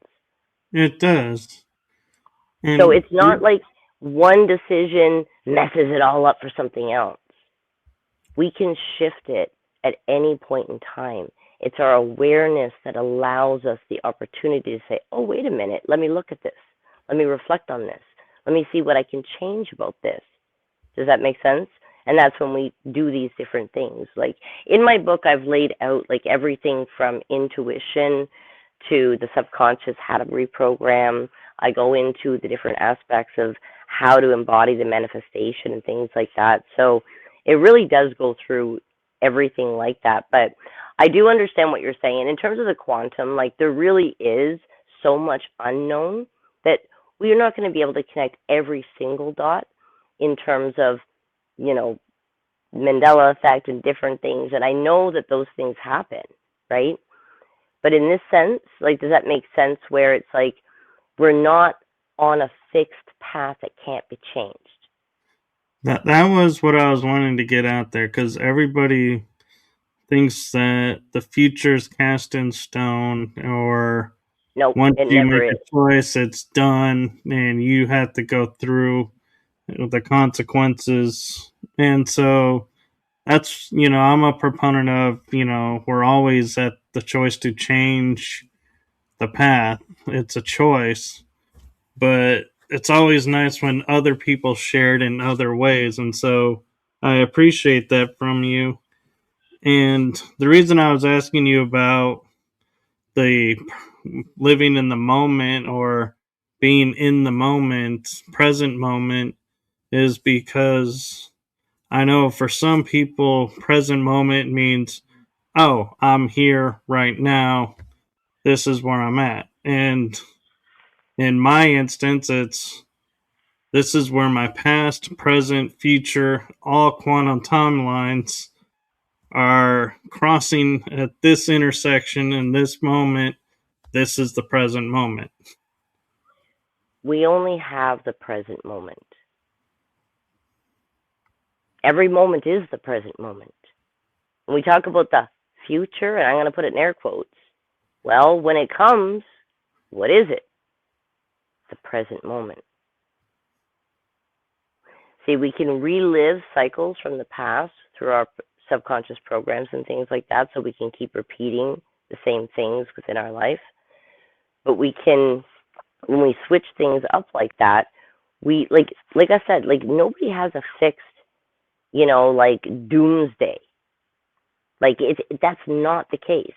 It does. So And it's not like one decision messes it all up for something else. We can shift it at any point in time. It's our awareness that allows us the opportunity to say, oh, wait a minute, let me look at this. Let me reflect on this. Let me see what I can change about this. Does that make sense? And that's when we do these different things. Like in my book, I've laid out like everything from intuition to the subconscious, how to reprogram. I go into the different aspects of how to embody the manifestation and things like that. So it really does go through everything like that. But I do understand what you're saying. In terms of the quantum, like there really is so much unknown that we're not going to be able to connect every single dot in terms of, you know, Mandela effect and different things. And I know that those things happen, right? But in this sense, like, does that make sense where it's like we're not on a fixed path that can't be changed? That was what I was wanting to get out there because everybody thinks that the future's cast in stone, or Nope, once it you never make is. a choice, it's done, and you have to go through the consequences. And so that's, I'm a proponent of, we're always at the choice to change the path. It's a choice, but it's always nice when other people share it in other ways. And so I appreciate that from you. And the reason I was asking you about the living in the moment or being in the moment, present moment, is because I know for some people, present moment means, oh, I'm here right now. This is where I'm at. And in my instance, it's this is where my past, present, future, all quantum timelines are crossing at this intersection in this moment. This is the present moment. We only have the present moment. Every moment is the present moment. When we talk about the future, and I'm going to put it in air quotes, well, when it comes, what is it? The present moment. See, we can relive cycles from the past through our subconscious programs and things like that, so we can keep repeating the same things within our life. But we can, when we switch things up like that, we like I said, like nobody has a fixed, like doomsday. Like that's not the case.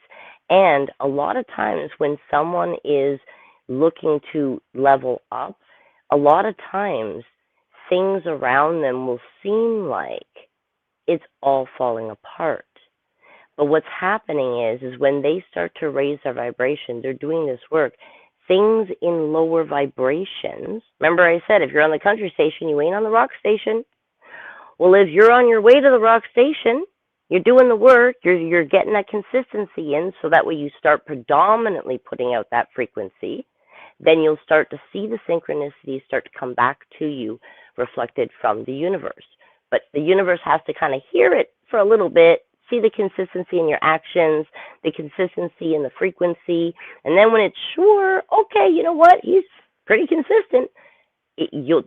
And a lot of times when someone is looking to level up, a lot of times things around them will seem like it's all falling apart. But what's happening is when they start to raise their vibration, they're doing this work. Things in lower vibrations. Remember, I said if you're on the country station, you ain't on the rock station. Well, if you're on your way to the rock station, you're doing the work, you're getting that consistency in, so that way you start predominantly putting out that frequency. Then you'll start to see the synchronicities start to come back to you, reflected from the universe. But the universe has to kind of hear it for a little bit, see the consistency in your actions, the consistency in the frequency, and then when it's sure, okay, you know what, he's pretty consistent,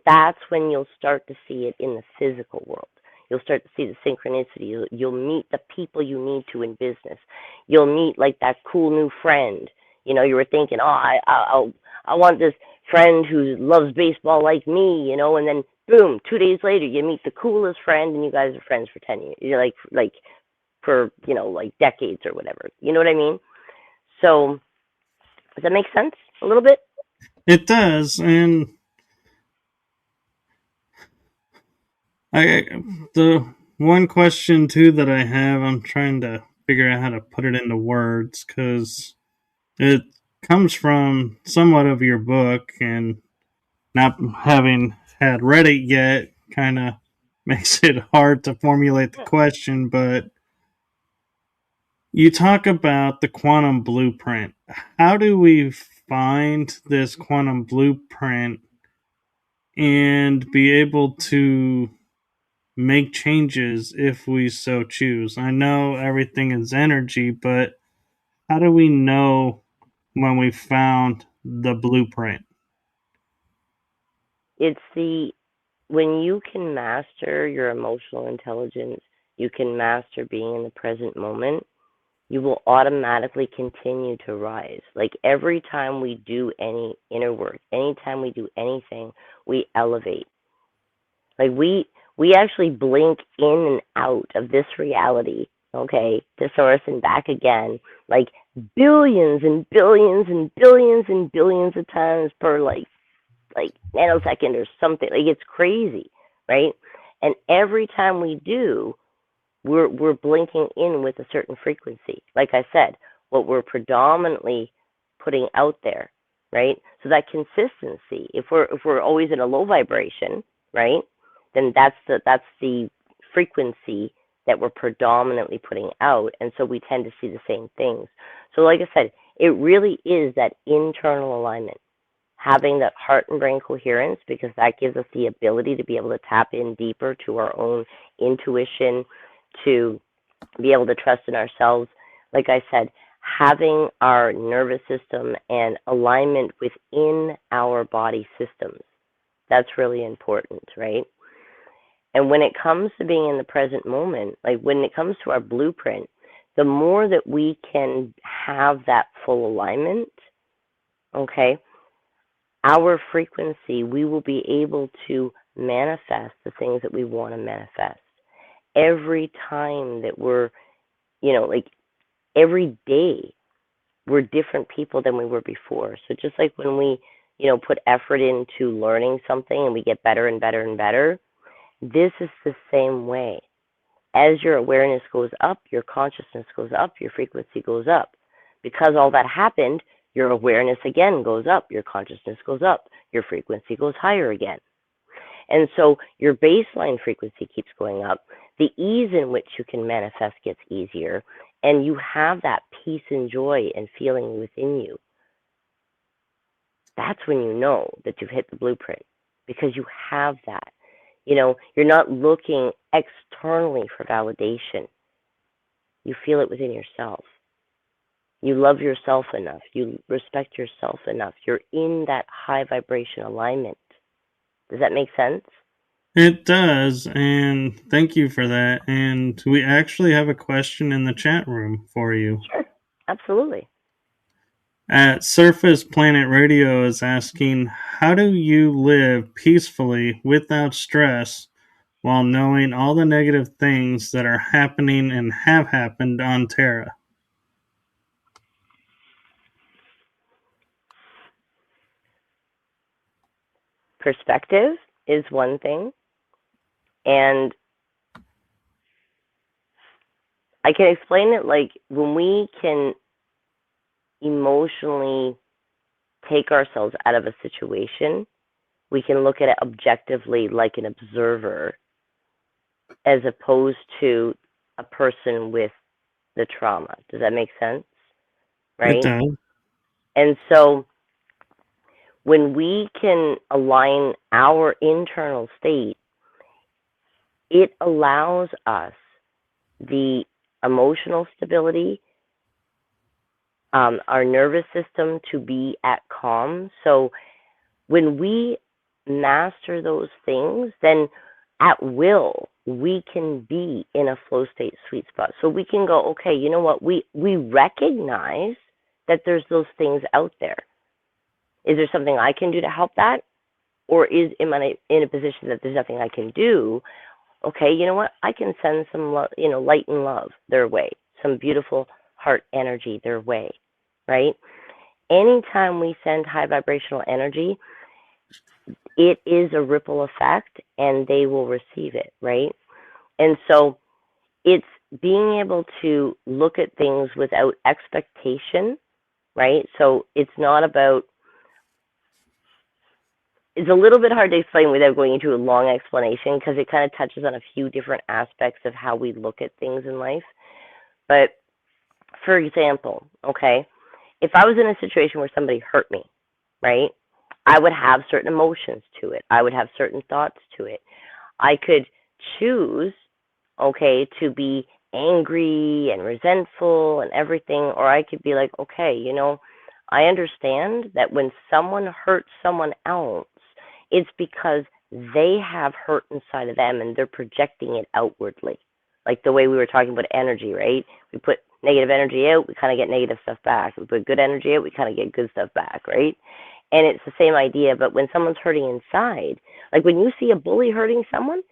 that's when you'll start to see it in the physical world. You'll start to see the synchronicity. You'll meet the people you need to in business. You'll meet like that cool new friend. You were thinking, oh, I want this friend who loves baseball like me, and then boom, 2 days later you meet the coolest friend, and you guys are friends for 10 years. You're like for like decades or whatever. You know what I mean? So does that make sense a little bit? It does, and I the one question too that I have, I'm trying to figure out how to put it into words because it comes from somewhat of your book, and not having had read it yet kind of makes it hard to formulate the question. But you talk about the quantum blueprint. How do we find this quantum blueprint and be able to make changes if we so choose? I know everything is energy, but how do we know when we found the blueprint? It's the when you can master your emotional intelligence, you can master being in the present moment, you will automatically continue to rise. Like every time we do any inner work, anytime we do anything, we elevate. Like we actually blink in and out of this reality, okay, to source and back again, like billions and billions and billions and billions of times per like nanosecond or something. Like it's crazy, right? And every time we do, we're blinking in with a certain frequency. Like I said, what we're predominantly putting out there, right? So that consistency. If we're always in a low vibration, right? Then that's the frequency that we're predominantly putting out, and so we tend to see the same things. So like I said, it really is that internal alignment, having that heart and brain coherence, because that gives us the ability to be able to tap in deeper to our own intuition, to be able to trust in ourselves. Like I said, having our nervous system and alignment within our body systems, that's really important, right? And when it comes to being in the present moment, like when it comes to our blueprint, the more that we can have that full alignment, okay, our frequency, we will be able to manifest the things that we want to manifest. Every time that we're, like every day, we're different people than we were before. So just like when we, put effort into learning something and we get better and better and better, this is the same way. As your awareness goes up, your consciousness goes up, your frequency goes up. Because all that happened, your awareness again goes up, your consciousness goes up, your frequency goes higher again. And so your baseline frequency keeps going up. The ease in which you can manifest gets easier, and you have that peace and joy and feeling within you. That's when you know that you've hit the blueprint, because you have that. You're not looking externally for validation. You feel it within yourself. You love yourself enough. You respect yourself enough. You're in that high vibration alignment. Does that make sense? It does, and thank you for that. And we actually have a question in the chat room for you. Sure, absolutely. At Surface Planet Radio is asking, how do you live peacefully without stress while knowing all the negative things that are happening and have happened on Terra? Perspective is one thing, and I can explain it like when we can emotionally take ourselves out of a situation, we can look at it objectively like an observer as opposed to a person with the trauma. Does that make sense? It Right? does. And so when we can align our internal state, it allows us the emotional stability, our nervous system to be at calm. So when we master those things, then at will we can be in a flow state sweet spot. So we can go, okay, you know what? We recognize that there's those things out there. Is there something I can do to help that? Or am I in a position that there's nothing I can do? Okay, you know what? I can send some light and love their way, some beautiful heart energy their way, right? Anytime we send high vibrational energy, it is a ripple effect and they will receive it, right? And so it's being able to look at things without expectation, right? So it's not about, it's a little bit hard to explain without going into a long explanation because it kind of touches on a few different aspects of how we look at things in life. But for example, okay, if I was in a situation where somebody hurt me, right, I would have certain emotions to it. I would have certain thoughts to it. I could choose, okay, to be angry and resentful and everything, or I could be like, okay, I understand that when someone hurts someone else, it's because they have hurt inside of them and they're projecting it outwardly. Like the way we were talking about energy, right? We put negative energy out, we kind of get negative stuff back. We put good energy out, we kind of get good stuff back, right? And it's the same idea, but when someone's hurting inside, like when you see a bully hurting someone,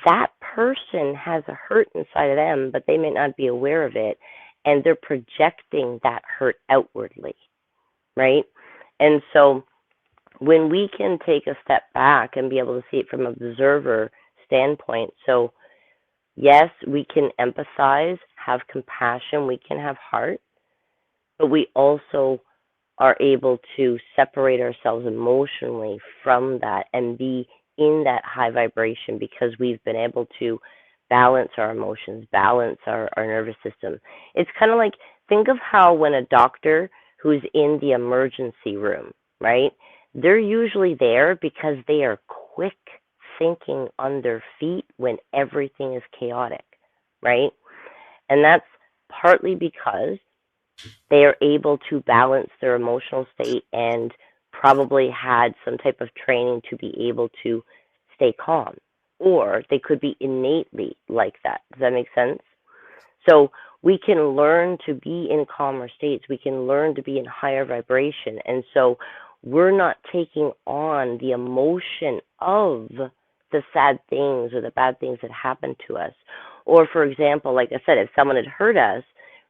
that person has a hurt inside of them, but they may not be aware of it, and they're projecting that hurt outwardly, right? And so when we can take a step back and be able to see it from an observer standpoint, so yes, we can empathize, have compassion, we can have heart, but we also are able to separate ourselves emotionally from that and be in that high vibration because we've been able to balance our emotions, balance our nervous system. It's kind of like, think of how when a doctor who's in the emergency room, right? They're usually there because they are quick thinking on their feet when everything is chaotic, right? And that's partly because they are able to balance their emotional state and probably had some type of training to be able to stay calm. Or they could be innately like that. Does that make sense? So we can learn to be in calmer states. We can learn to be in higher vibration. And so we're not taking on the emotion of the sad things or the bad things that happen to us. Or, for example, like I said, if someone had hurt us,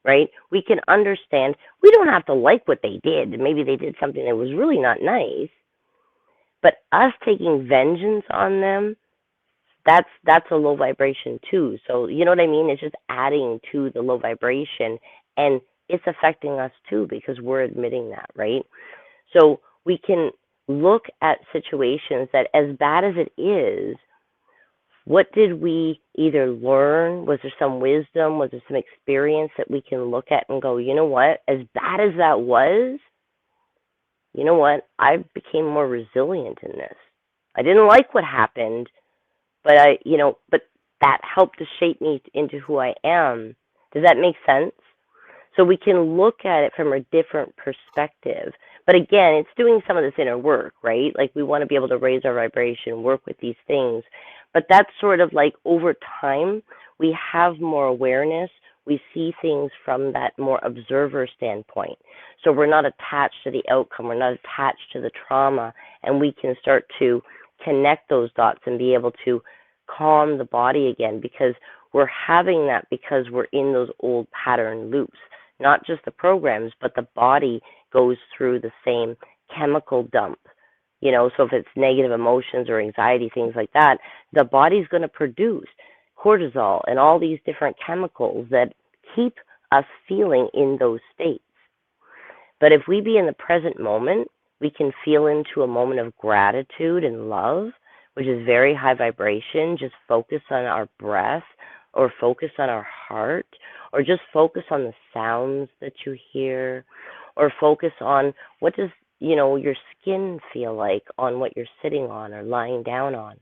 right, we can understand. We don't have to like what they did. Maybe they did something that was really not nice. But us taking vengeance on them, that's a low vibration too. So you know what I mean? It's just adding to the low vibration, and it's affecting us too because we're admitting that, right? So we can look at situations that, as bad as it is, what did we either learn? Was there some wisdom? Was there some experience that we can look at and go, you know what? As bad as that was, you know what? I became more resilient in this. I didn't like what happened, but but that helped to shape me into who I am. Does that make sense? So we can look at it from a different perspective. But again, it's doing some of this inner work, right? Like we want to be able to raise our vibration, work with these things. But that's sort of like over time, we have more awareness. We see things from that more observer standpoint. So we're not attached to the outcome. We're not attached to the trauma. And we can start to connect those dots and be able to calm the body again because we're having that because we're in those old pattern loops. Not just the programs, but the body goes through the same chemical dump. So if it's negative emotions or anxiety, things like that, the body's going to produce cortisol and all these different chemicals that keep us feeling in those states. But if we be in the present moment, we can feel into a moment of gratitude and love, which is very high vibration. Just focus on our breath or focus on our heart or just focus on the sounds that you hear or focus on what does your skin feel like on what you're sitting on or lying down on.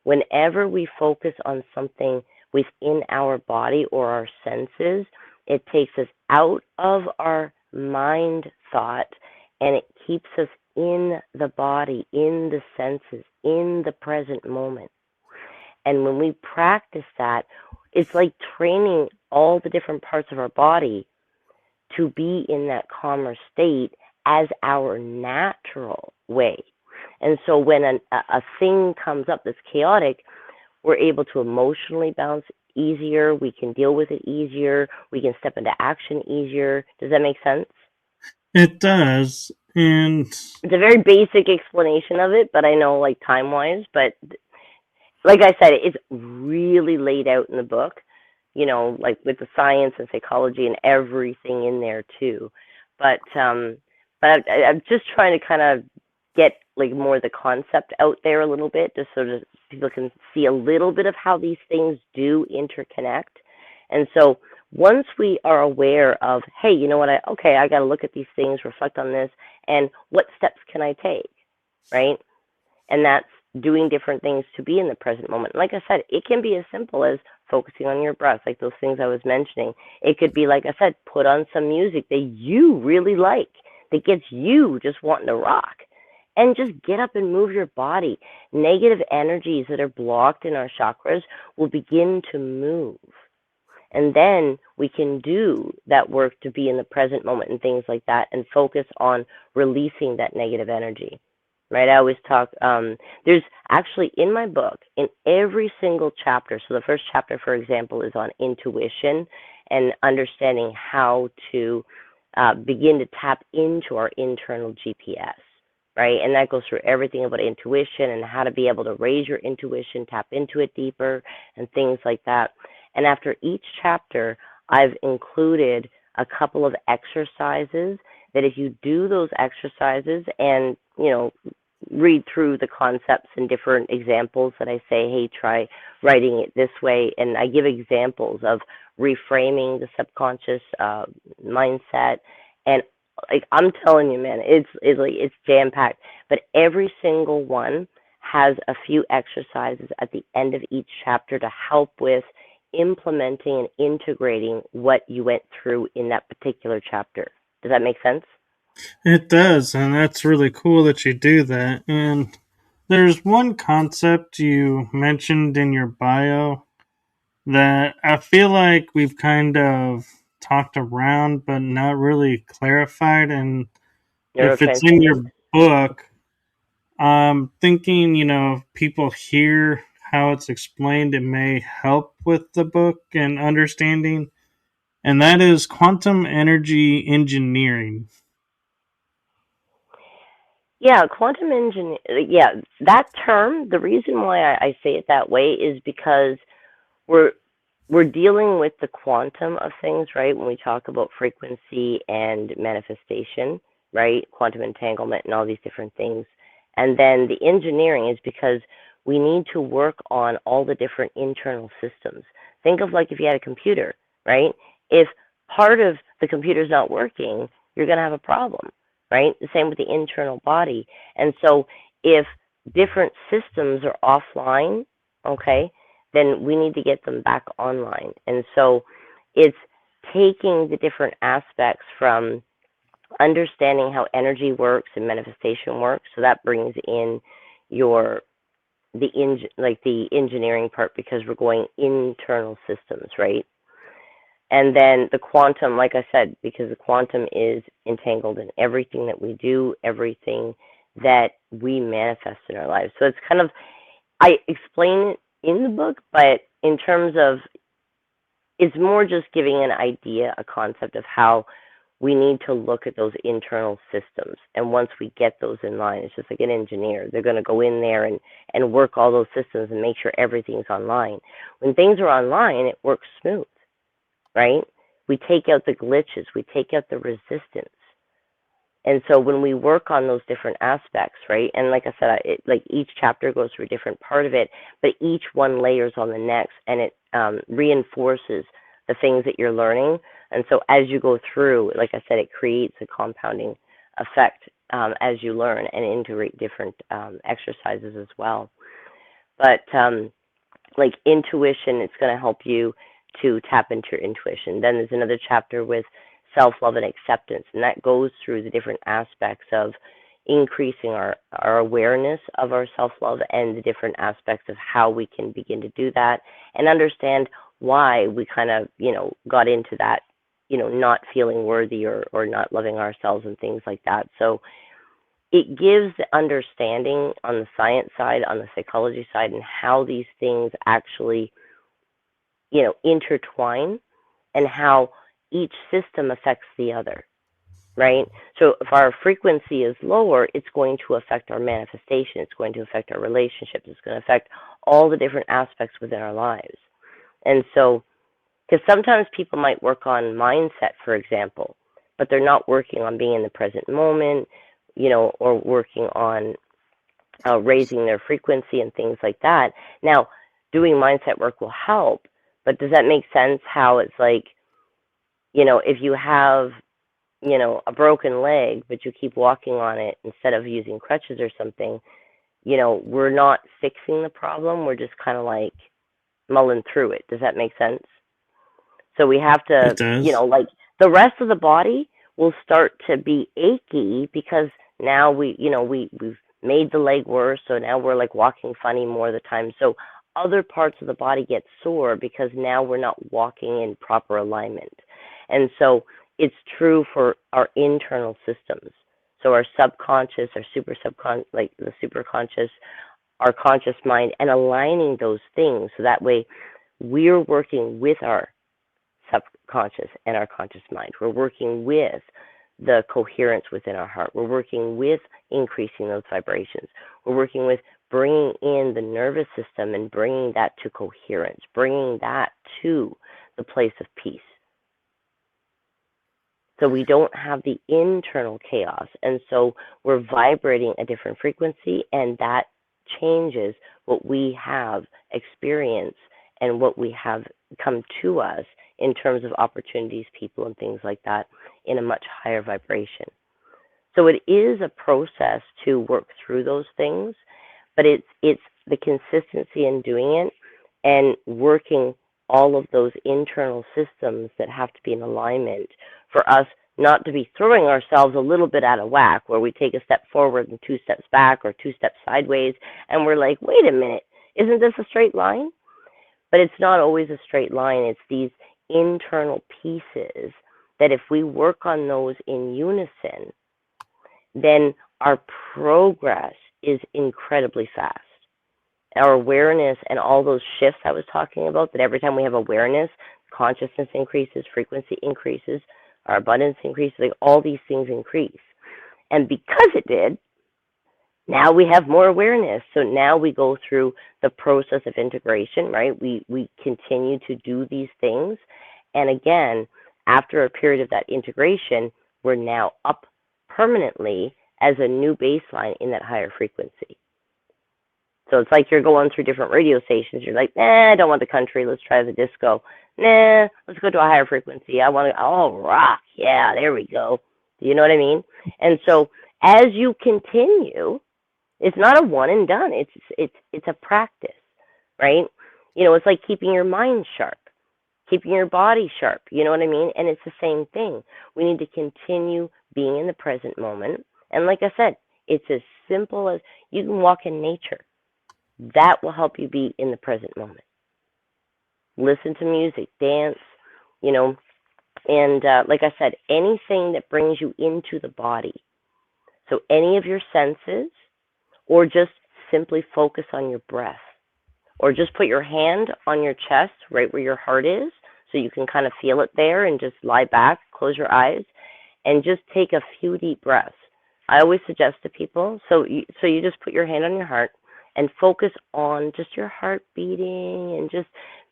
Whenever we focus on something within our body or our senses, it takes us out of our mind thought and it keeps us in the body, in the senses, in the present moment. And when we practice that, it's like training all the different parts of our body to be in that calmer state as our natural way. And so when a thing comes up that's chaotic, we're able to emotionally bounce easier. We can deal with it easier. We can step into action easier. Does that make sense? It does. And it's a very basic explanation of it, but I know like time-wise, but like I said, it's really laid out in the book, like with the science and psychology and everything in there too. But I'm just trying to kind of get like more the concept out there a little bit, just so that people can see a little bit of how these things do interconnect. And so once we are aware of, hey, you know what, I got to look at these things, reflect on this, and what steps can I take, right? And that's doing different things to be in the present moment. Like I said, it can be as simple as focusing on your breath, like those things I was mentioning. It could be, like I said, put on some music that you really like, that gets you just wanting to rock. And just get up and move your body. Negative energies that are blocked in our chakras will begin to move. And then we can do that work to be in the present moment and things like that and focus on releasing that negative energy. Right? I always talk, there's actually in my book, in every single chapter, so the first chapter, for example, is on intuition and understanding how to begin to tap into our internal GPS, right? And that goes through everything about intuition and how to be able to raise your intuition, tap into it deeper, and things like that. And after each chapter, I've included a couple of exercises that if you do those exercises and, read through the concepts and different examples that I say, hey, try writing it this way. And I give examples of reframing the subconscious mindset. And like I'm telling you, man, it's jam packed. But every single one has a few exercises at the end of each chapter to help with implementing and integrating what you went through in that particular chapter. Does that make sense? It does, and that's really cool that you do that. And there's one concept you mentioned in your bio that I feel like we've kind of talked around but not really clarified. And if it's in Neurotransmitters. your book, I'm thinking, if people hear how it's explained, it may help with the book and understanding. And that is quantum energy engineering. Yeah, quantum engineer. Yeah, that term. The reason why I say it that way is because we're we're dealing with the quantum of things, right? When we talk about frequency and manifestation, right? Quantum entanglement and all these different things. And then the engineering is because we need to work on all the different internal systems. Think of like if you had a computer, right? If part of the computer is not working, you're going to have a problem, right? The same with the internal body. And so if different systems are offline, okay, then we need to get them back online. And so it's taking the different aspects from understanding how energy works and manifestation works. So that brings in your the engineering part because we're going internal systems, right? And then the quantum, like I said, because the quantum is entangled in everything that we do, everything that we manifest in our lives. So it's kind of I explain it in the book, but in terms of it's more just giving an idea, a concept of how we need to look at those internal systems. And once we get those in line, it's just like an engineer. They're going to go in there and work all those systems and make sure everything's online. When things are online, it works smooth, right? We take out the glitches, we take out the resistance. And so when we work on those different aspects, right? And like I said, like each chapter goes through a different part of it, but each one layers on the next, and it reinforces the things that you're learning. And so as you go through, like I said, it creates a compounding effect as you learn and integrate different exercises as well. But like intuition, it's going to help you to tap into your intuition. Then there's another chapter with self love and acceptance, and that goes through the different aspects of increasing our awareness of our self love and the different aspects of how we can begin to do that and understand why we kind of, got into that, not feeling worthy or not loving ourselves and things like that. So it gives the understanding on the science side, on the psychology side, and how these things actually, intertwine and how each system affects the other, right? So if our frequency is lower, it's going to affect our manifestation, it's going to affect our relationships, it's going to affect all the different aspects within our lives. And so, because sometimes people might work on mindset, for example, but they're not working on being in the present moment, or working on raising their frequency and things like that. Now, doing mindset work will help, but does that make sense how it's like, if you have, a broken leg, but you keep walking on it instead of using crutches or something, we're not fixing the problem. We're just kind of like mulling through it. Does that make sense? So we have It to, does. like the rest of the body will start to be achy because now we've made the leg worse. So now we're like walking funny more of the time. So other parts of the body get sore because now we're not walking in proper alignment. And so it's true for our internal systems. So our subconscious, our super subconscious, like the superconscious, our conscious mind, and aligning those things so that way we're working with our subconscious and our conscious mind. We're working with the coherence within our heart. We're working with increasing those vibrations. We're working with bringing in the nervous system and bringing that to coherence, bringing that to the place of peace. So we don't have the internal chaos. And so we're vibrating a different frequency, and that changes what we have experienced and what we have come to us in terms of opportunities, people, and things like that in a much higher vibration. So it is a process to work through those things, but it's the consistency in doing it and working all of those internal systems that have to be in alignment for us not to be throwing ourselves a little bit out of whack, where we take a step forward and 2 steps back or 2 steps sideways, and we're like, wait a minute, isn't this a straight line? But it's not always a straight line. It's these internal pieces that if we work on those in unison, then our progress is incredibly fast. Our awareness and all those shifts I was talking about, that every time we have awareness, consciousness increases, frequency increases, our abundance increases, like all these things increase. And because it did, now we have more awareness. So now we go through the process of integration, right? We continue to do these things. And again, after a period of that integration, we're now up permanently as a new baseline in that higher frequency. So it's like you're going through different radio stations. You're like, nah, I don't want the country. Let's try the disco. Nah, let's go to a higher frequency. I want to, oh, rock. Yeah, there we go. Do you know what I mean? And so as you continue, it's not a one and done. It's a practice, right? You know, it's like keeping your mind sharp, keeping your body sharp. You know what I mean? And it's the same thing. We need to continue being in the present moment. And like I said, it's as simple as you can walk in nature. That will help you be in the present moment. Listen to music, dance, you know, and like I said, anything that brings you into the body. So any of your senses, or just simply focus on your breath, or just put your hand on your chest, right where your heart is, so you can kind of feel it there, and just lie back, close your eyes, and just take a few deep breaths. I always suggest to people, so you just put your hand on your heart and focus on just your heart beating and just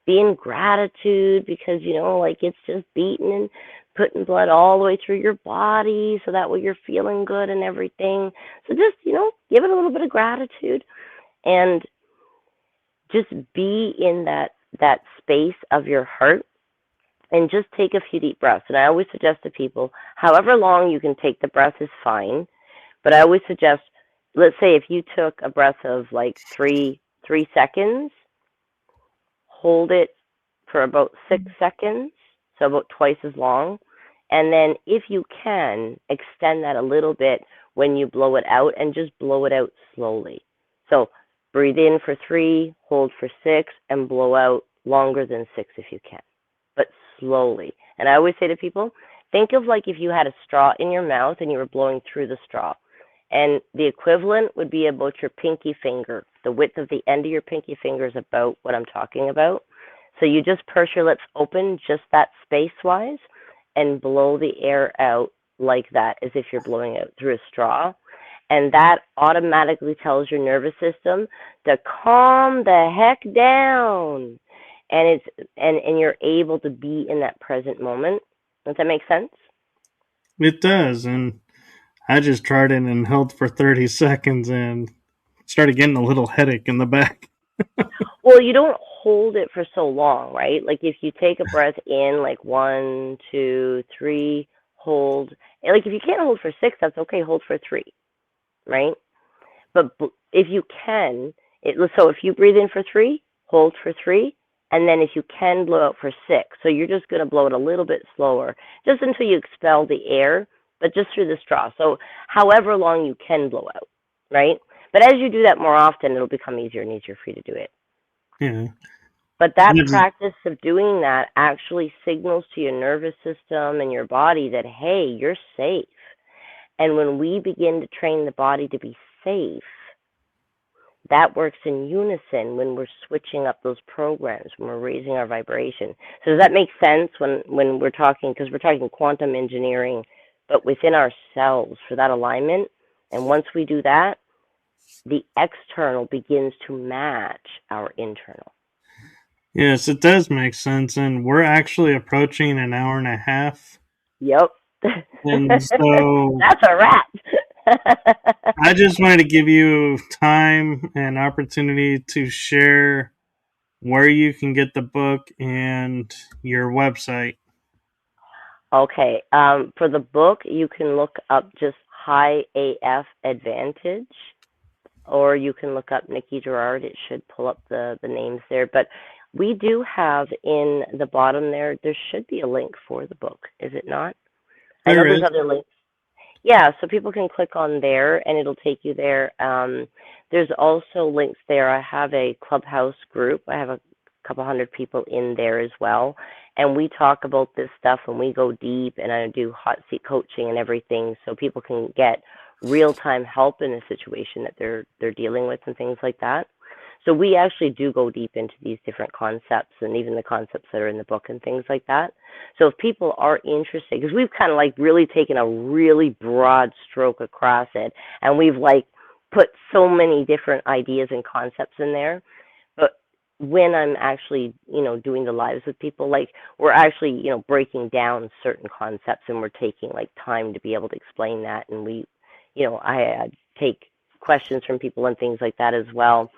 be in gratitude, because, you know, like it's just beating and putting blood all the way through your body, so that way you're feeling good and everything. So just, you know, give it a little bit of gratitude and just be in that space of your heart, and just take a few deep breaths. And I always suggest to people, however long you can take the breath is fine, but I always suggest, let's say if you took a breath of like three seconds, hold it for about 6 seconds, so about twice as long. And then if you can, extend that a little bit when you blow it out, and just blow it out slowly. So breathe in for 3, hold for 6, and blow out longer than 6 if you can, but slowly. And I always say to people, think of like if you had a straw in your mouth and you were blowing through the straw. And the equivalent would be about your pinky finger. The width of the end of your pinky finger is about what I'm talking about. So you just purse your lips open, just that space-wise, and blow the air out like that, as if you're blowing out through a straw. And that automatically tells your nervous system to calm the heck down. And and you're able to be in that present moment. Does that make sense? It does, and I just tried it and held for 30 seconds and started getting a little headache in the back. Well, you don't hold it for so long, right? Like if you take a breath in, like 1, 2, 3, hold. Like if you can't hold for 6, that's okay. Hold for 3, right? But if you can, so if you breathe in for 3, hold for 3, and then if you can, blow out for 6. So you're just going to blow it a little bit slower, just until you expel the air, but just through the straw. So however long you can blow out, right? But as you do that more often, it'll become easier and easier for you to do it. Yeah. But that That's, practice of doing that actually signals to your nervous system and your body that, hey, you're safe. And when we begin to train the body to be safe, that works in unison when we're switching up those programs, when we're raising our vibration. So does that make sense when we're talking, because we're talking quantum engineering, but within ourselves for that alignment? And once we do that, the external begins to match our internal. yes, it does make sense. And we're actually approaching an hour and a half. Yep. And so That's a wrap. I just wanted to give you time and opportunity to share where you can get the book and your website. Okay. For the book, you can look up just High AF Advantage, or you can look up Nikki Girard. It should pull up the names there. But we do have in the bottom there should be a link for the book, is it not? I know There there's is. other links. Yeah, so people can click on there and it'll take you there. There's also links there. I have a clubhouse group. I have a couple hundred people in there as well. And we talk about this stuff and we go deep and I do hot seat coaching and everything so people can get real time help in a situation that they're dealing with and things like that. So we actually do go deep into these different concepts and even the concepts that are in the book and things like that. So if people are interested, because we've kind of like really taken a really broad stroke across it, and we've like put so many different ideas and concepts in there. But when I'm actually, doing the lives with people, like we're actually, breaking down certain concepts, and we're taking like time to be able to explain that, and I take questions from people and things like that as well.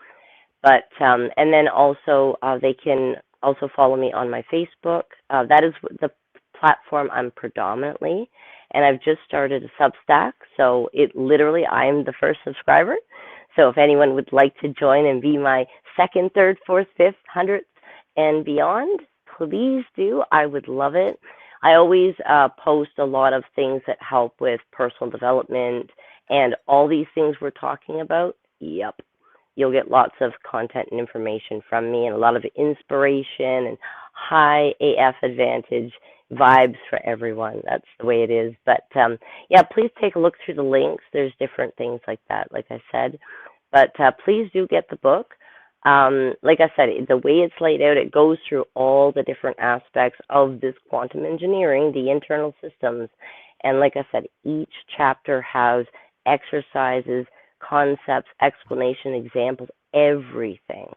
But and then also they can also follow me on my Facebook. That is the platform I'm predominantly, and I've just started a Substack. So it literally I'm the first subscriber. So if anyone would like to join and be my second, third, fourth, fifth, 100th, and beyond, please do. I would love it. I always post a lot of things that help with personal development and all these things we're talking about. Yep, you'll get lots of content and information from me and a lot of inspiration and high AF advantage vibes for everyone. That's the way it is. But yeah, please take a look through the links. There's different things like that, like I said. But please do get the book. Like I said, the way it's laid out, it goes through all the different aspects of this quantum engineering, the internal systems. And like I said, each chapter has exercises, concepts, explanation, examples, everything.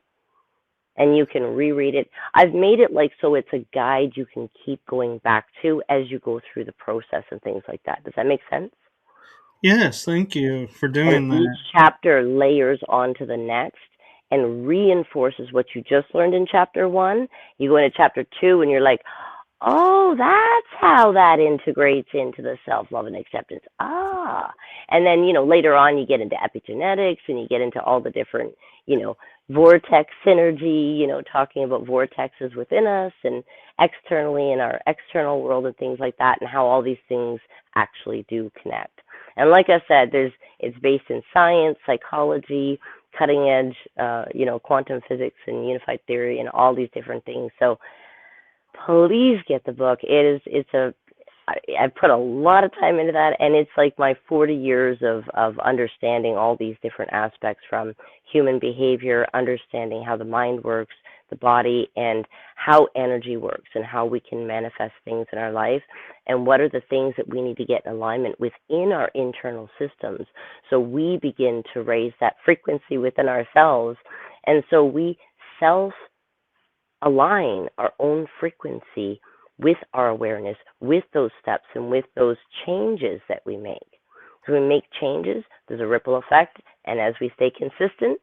And you can reread it. I've made it like so it's a guide you can keep going back to as you go through the process and things like that. Does that make sense? Yes, thank you for And doing each that. chapter layers onto the next and reinforces what you just learned in chapter one. You go into chapter two and you're like, oh, that's how that integrates into the self love and acceptance. Ah. And then, later on you get into epigenetics and you get into all the different, vortex synergy, talking about vortexes within us and externally in our external world and things like that, and how all these things actually do connect. And like I said, it's based in science, psychology, cutting edge, quantum physics and unified theory and all these different things. So please get the book. I've put a lot of time into that, and it's like my 40 years of understanding all these different aspects from human behavior, understanding how the mind works, the body, and how energy works, and how we can manifest things in our life, and what are the things that we need to get in alignment within our internal systems so we begin to raise that frequency within ourselves, and so we self align our own frequency with our awareness, with those steps, and with those changes that we make. So we make changes, there's a ripple effect, and as we stay consistent,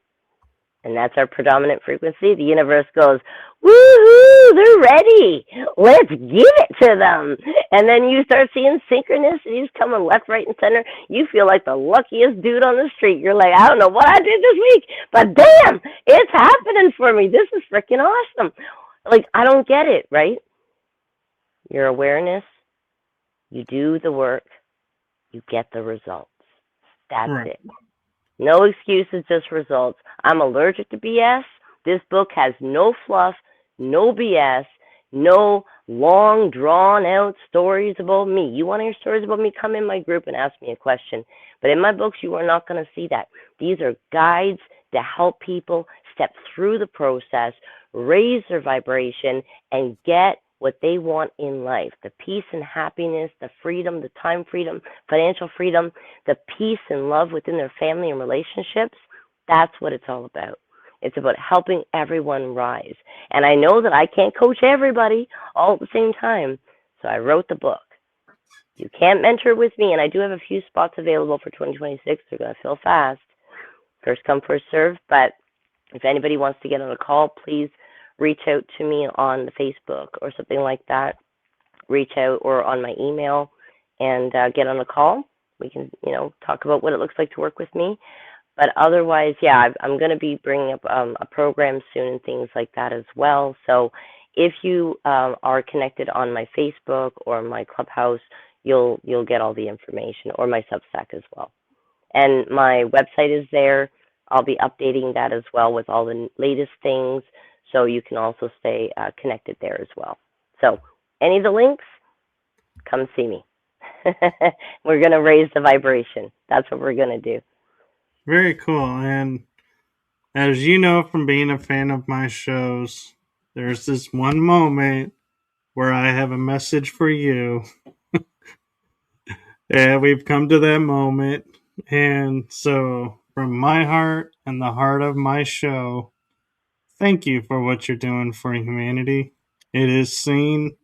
and that's our predominant frequency, the universe goes, woohoo, they're ready. Let's give it to them. And then you start seeing synchronicities coming left, right, and center. You feel like the luckiest dude on the street. You're like, I don't know what I did this week, but damn, it's happening for me. This is freaking awesome. Like, I don't get it, right? Your awareness, you do the work, you get the results. That's Right. it. No excuses, just results. I'm allergic to BS. This book has no fluff, no BS, no long drawn out stories about me. You want to hear stories about me? Come in my group and ask me a question. But in my books, you are not going to see that. These are guides to help people step through the process, raise their vibration, and get what they want in life: the peace and happiness, the freedom, the time freedom, financial freedom, the peace and love within their family and relationships. That's what it's all about. It's about helping everyone rise. And I know that I can't coach everybody all at the same time, so I wrote the book. You can't mentor with me, and I do have a few spots available for 2026. They're going to fill fast. First come, first serve. But if anybody wants to get on a call, please reach out to me on the Facebook or something like that. Reach out or on my email and get on a call. We can, talk about what it looks like to work with me. But otherwise, yeah, I'm going to be bringing up a program soon and things like that as well. So if you are connected on my Facebook or my Clubhouse, you'll get all the information, or my Substack as well. And my website is there. I'll be updating that as well with all the latest things, so you can also stay connected there as well. So any of the links, come see me. We're going to raise the vibration. That's what we're going to do. Very cool. And as you know from being a fan of my shows, there's this one moment where I have a message for you. And we've come to that moment. And so, from my heart and the heart of my show, thank you for what you're doing for humanity. It is seen,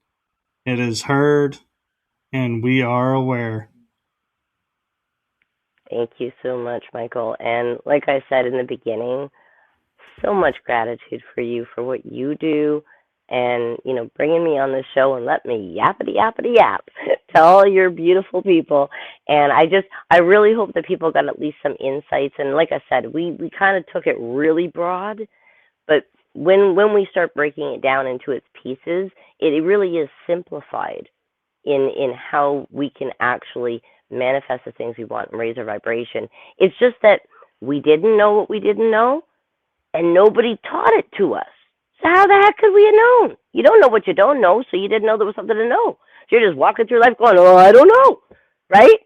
it is heard, and we are aware. Thank you so much, Michael. And like I said in the beginning, so much gratitude for you for what you do, and bringing me on the show and let me yappity yappity yap to all your beautiful people. And I really hope that people got at least some insights. And like I said, we kind of took it really broad, but when we start breaking it down into its pieces, it really is simplified in how we can actually manifest the things we want and raise our vibration. It's just that we didn't know what we didn't know, and nobody taught it to us. So how the heck could we have known? You don't know what you don't know, so you didn't know there was something to know. So you're just walking through life going, oh, I don't know, right?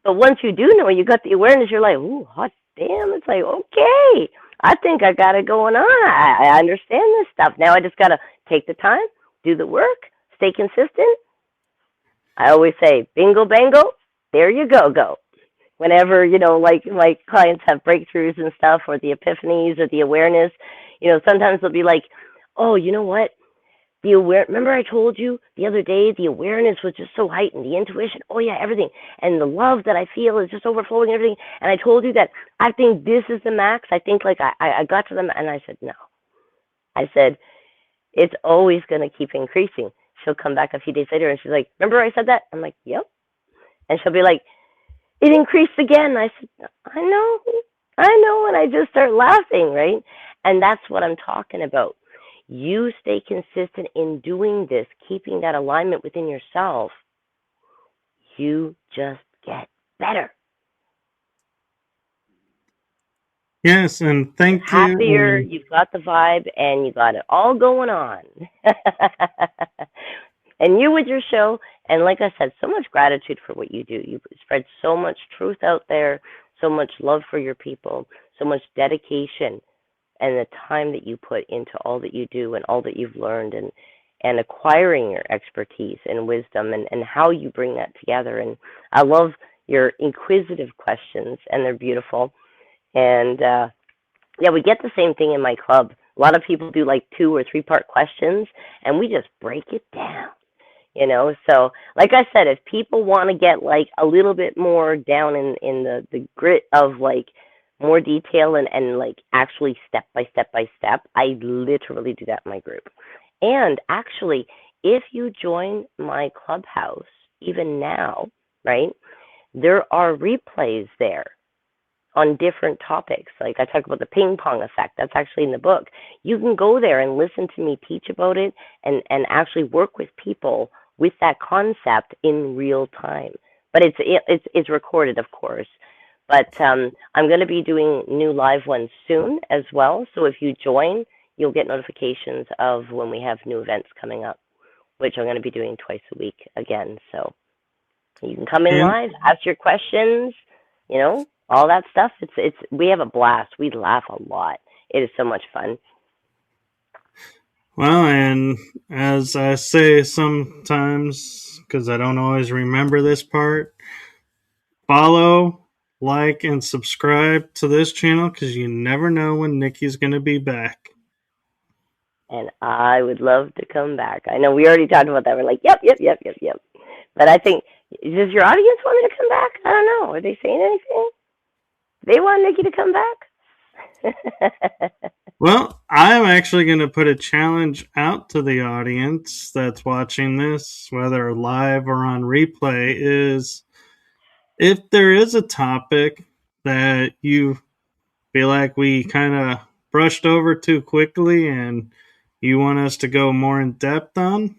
But once you do know, you got the awareness, you're like, ooh, hot damn. It's like, okay, I think I got it going on. I understand this stuff. Now I just got to take the time, do the work, stay consistent. I always say, bingo, bango, there you go. Whenever, like my clients have breakthroughs and stuff, or the epiphanies or the awareness, sometimes they'll be like, oh, you know what? Remember I told you the other day, the awareness was just so heightened, the intuition, oh yeah, everything. And the love that I feel is just overflowing and everything. And I told you that I think this is the max. I think like I got to them, and I said, no. I said, it's always going to keep increasing. She'll come back a few days later and she's like, remember I said that? I'm like, yep. And she'll be like, it increased again. I said, I know. And I just start laughing, right? And that's what I'm talking about. You stay consistent in doing this, keeping that alignment within yourself. You just get better. Yes, and thank you. Happier, you've got the vibe, and you got it all going on. And you with your show, and like I said, so much gratitude for what you do. You spread so much truth out there, so much love for your people, so much dedication, and the time that you put into all that you do and all that you've learned, and acquiring your expertise and wisdom, and how you bring that together. And I love your inquisitive questions, and they're beautiful. And yeah, we get the same thing in my club. A lot of people do like 2 or 3 part questions, and we just break it down. So like I said, if people want to get like a little bit more down in the grit of like more detail, and like actually step by step, I literally do that in my group. And actually, if you join my Clubhouse even now, right, there are replays there on different topics. Like I talk about the ping pong effect. That's actually in the book. You can go there and listen to me teach about it, and actually work with people with that concept in real time. But it's recorded, of course. But I'm going to be doing new live ones soon as well. So if you join, you'll get notifications of when we have new events coming up, which I'm going to be doing twice a week again. So you can come in And live, ask your questions, all that stuff. It's we have a blast. We laugh a lot. It is so much fun. well, and as I say sometimes, because I don't always remember this part, follow, like, and subscribe to this channel because you never know when Nikki's going to be back. And I would love to come back. I know we already talked about that. We're like, yep, yep, yep, yep, yep. But I think, does your audience want me to come back? I don't know. Are they saying anything? They want Nikki to come back? Well, I'm actually going to put a challenge out to the audience that's watching this, whether live or on replay, is if there is a topic that you feel like we kind of brushed over too quickly and you want us to go more in depth on,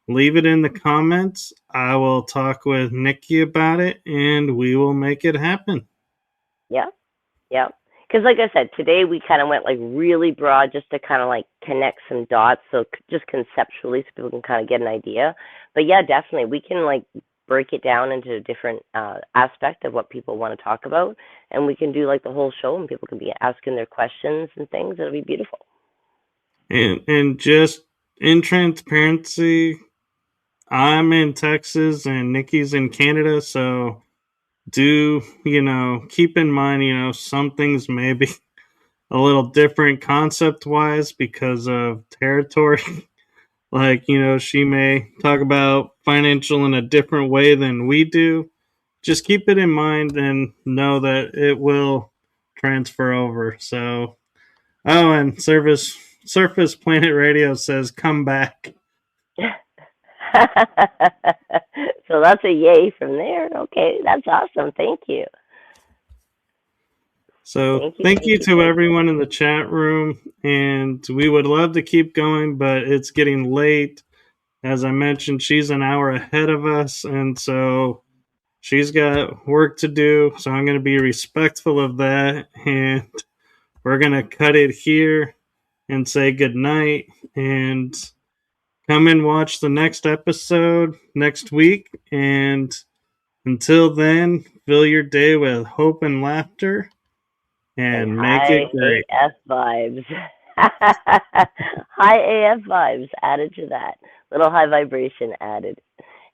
leave it in the comments. I will talk with Nikki about it and we will make it happen. Yeah, yeah. Because, like I said, today we kind of went like really broad just to kind of like connect some dots. So, just conceptually, so people can kind of get an idea. But yeah, definitely, we can like break it down into a different aspect of what people want to talk about. And we can do like the whole show and people can be asking their questions and things. It'll be beautiful. And just in transparency, I'm in Texas and Nikki's in Canada, so do, keep in mind, some things may be a little different concept wise because of territory. Like, she may talk about financial in a different way than we do. Just keep it in mind and know that it will transfer over. So, oh, and Surface Planet Radio says come back. So that's a yay from there. Okay, that's awesome. Thank you. So Thank you, thank thank you you, to thank you. everyone in the chat room, and we would love to keep going, but it's getting late. As I mentioned, she's an hour ahead of us, and so she's got work to do. So I'm going to be respectful of that, and we're going to cut it here and say good night, and come and watch the next episode next week. And until then, fill your day with hope and laughter And and make it high great. AF vibes. High AF vibes added to that. Little high vibration added.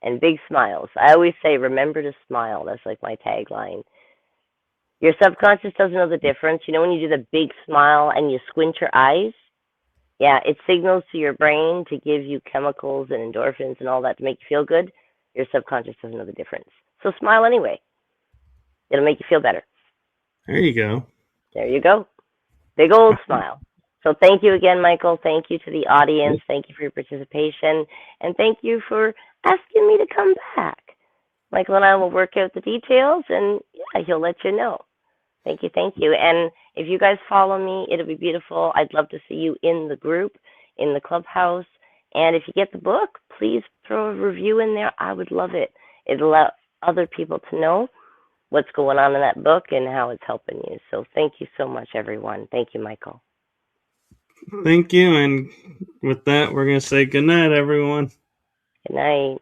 And big smiles. I always say, remember to smile. That's like my tagline. Your subconscious doesn't know the difference. You know, when you do the big smile and you squint your eyes? Yeah, it signals to your brain to give you chemicals and endorphins and all that to make you feel good. Your subconscious doesn't know the difference. So smile anyway. It'll make you feel better. There you go. There you go. Big old smile. So thank you again, Michael. Thank you to the audience. Thank you for your participation. And thank you for asking me to come back. Michael and I will work out the details and yeah, he'll let you know. Thank you, thank you. And if you guys follow me, it'll be beautiful. I'd love to see you in the group, in the clubhouse. And if you get the book, please throw a review in there. I would love it. It'll allow other people to know what's going on in that book and how it's helping you. So thank you so much, everyone. Thank you, Michael. Thank you. And with that, we're going to say good night, everyone. Good night.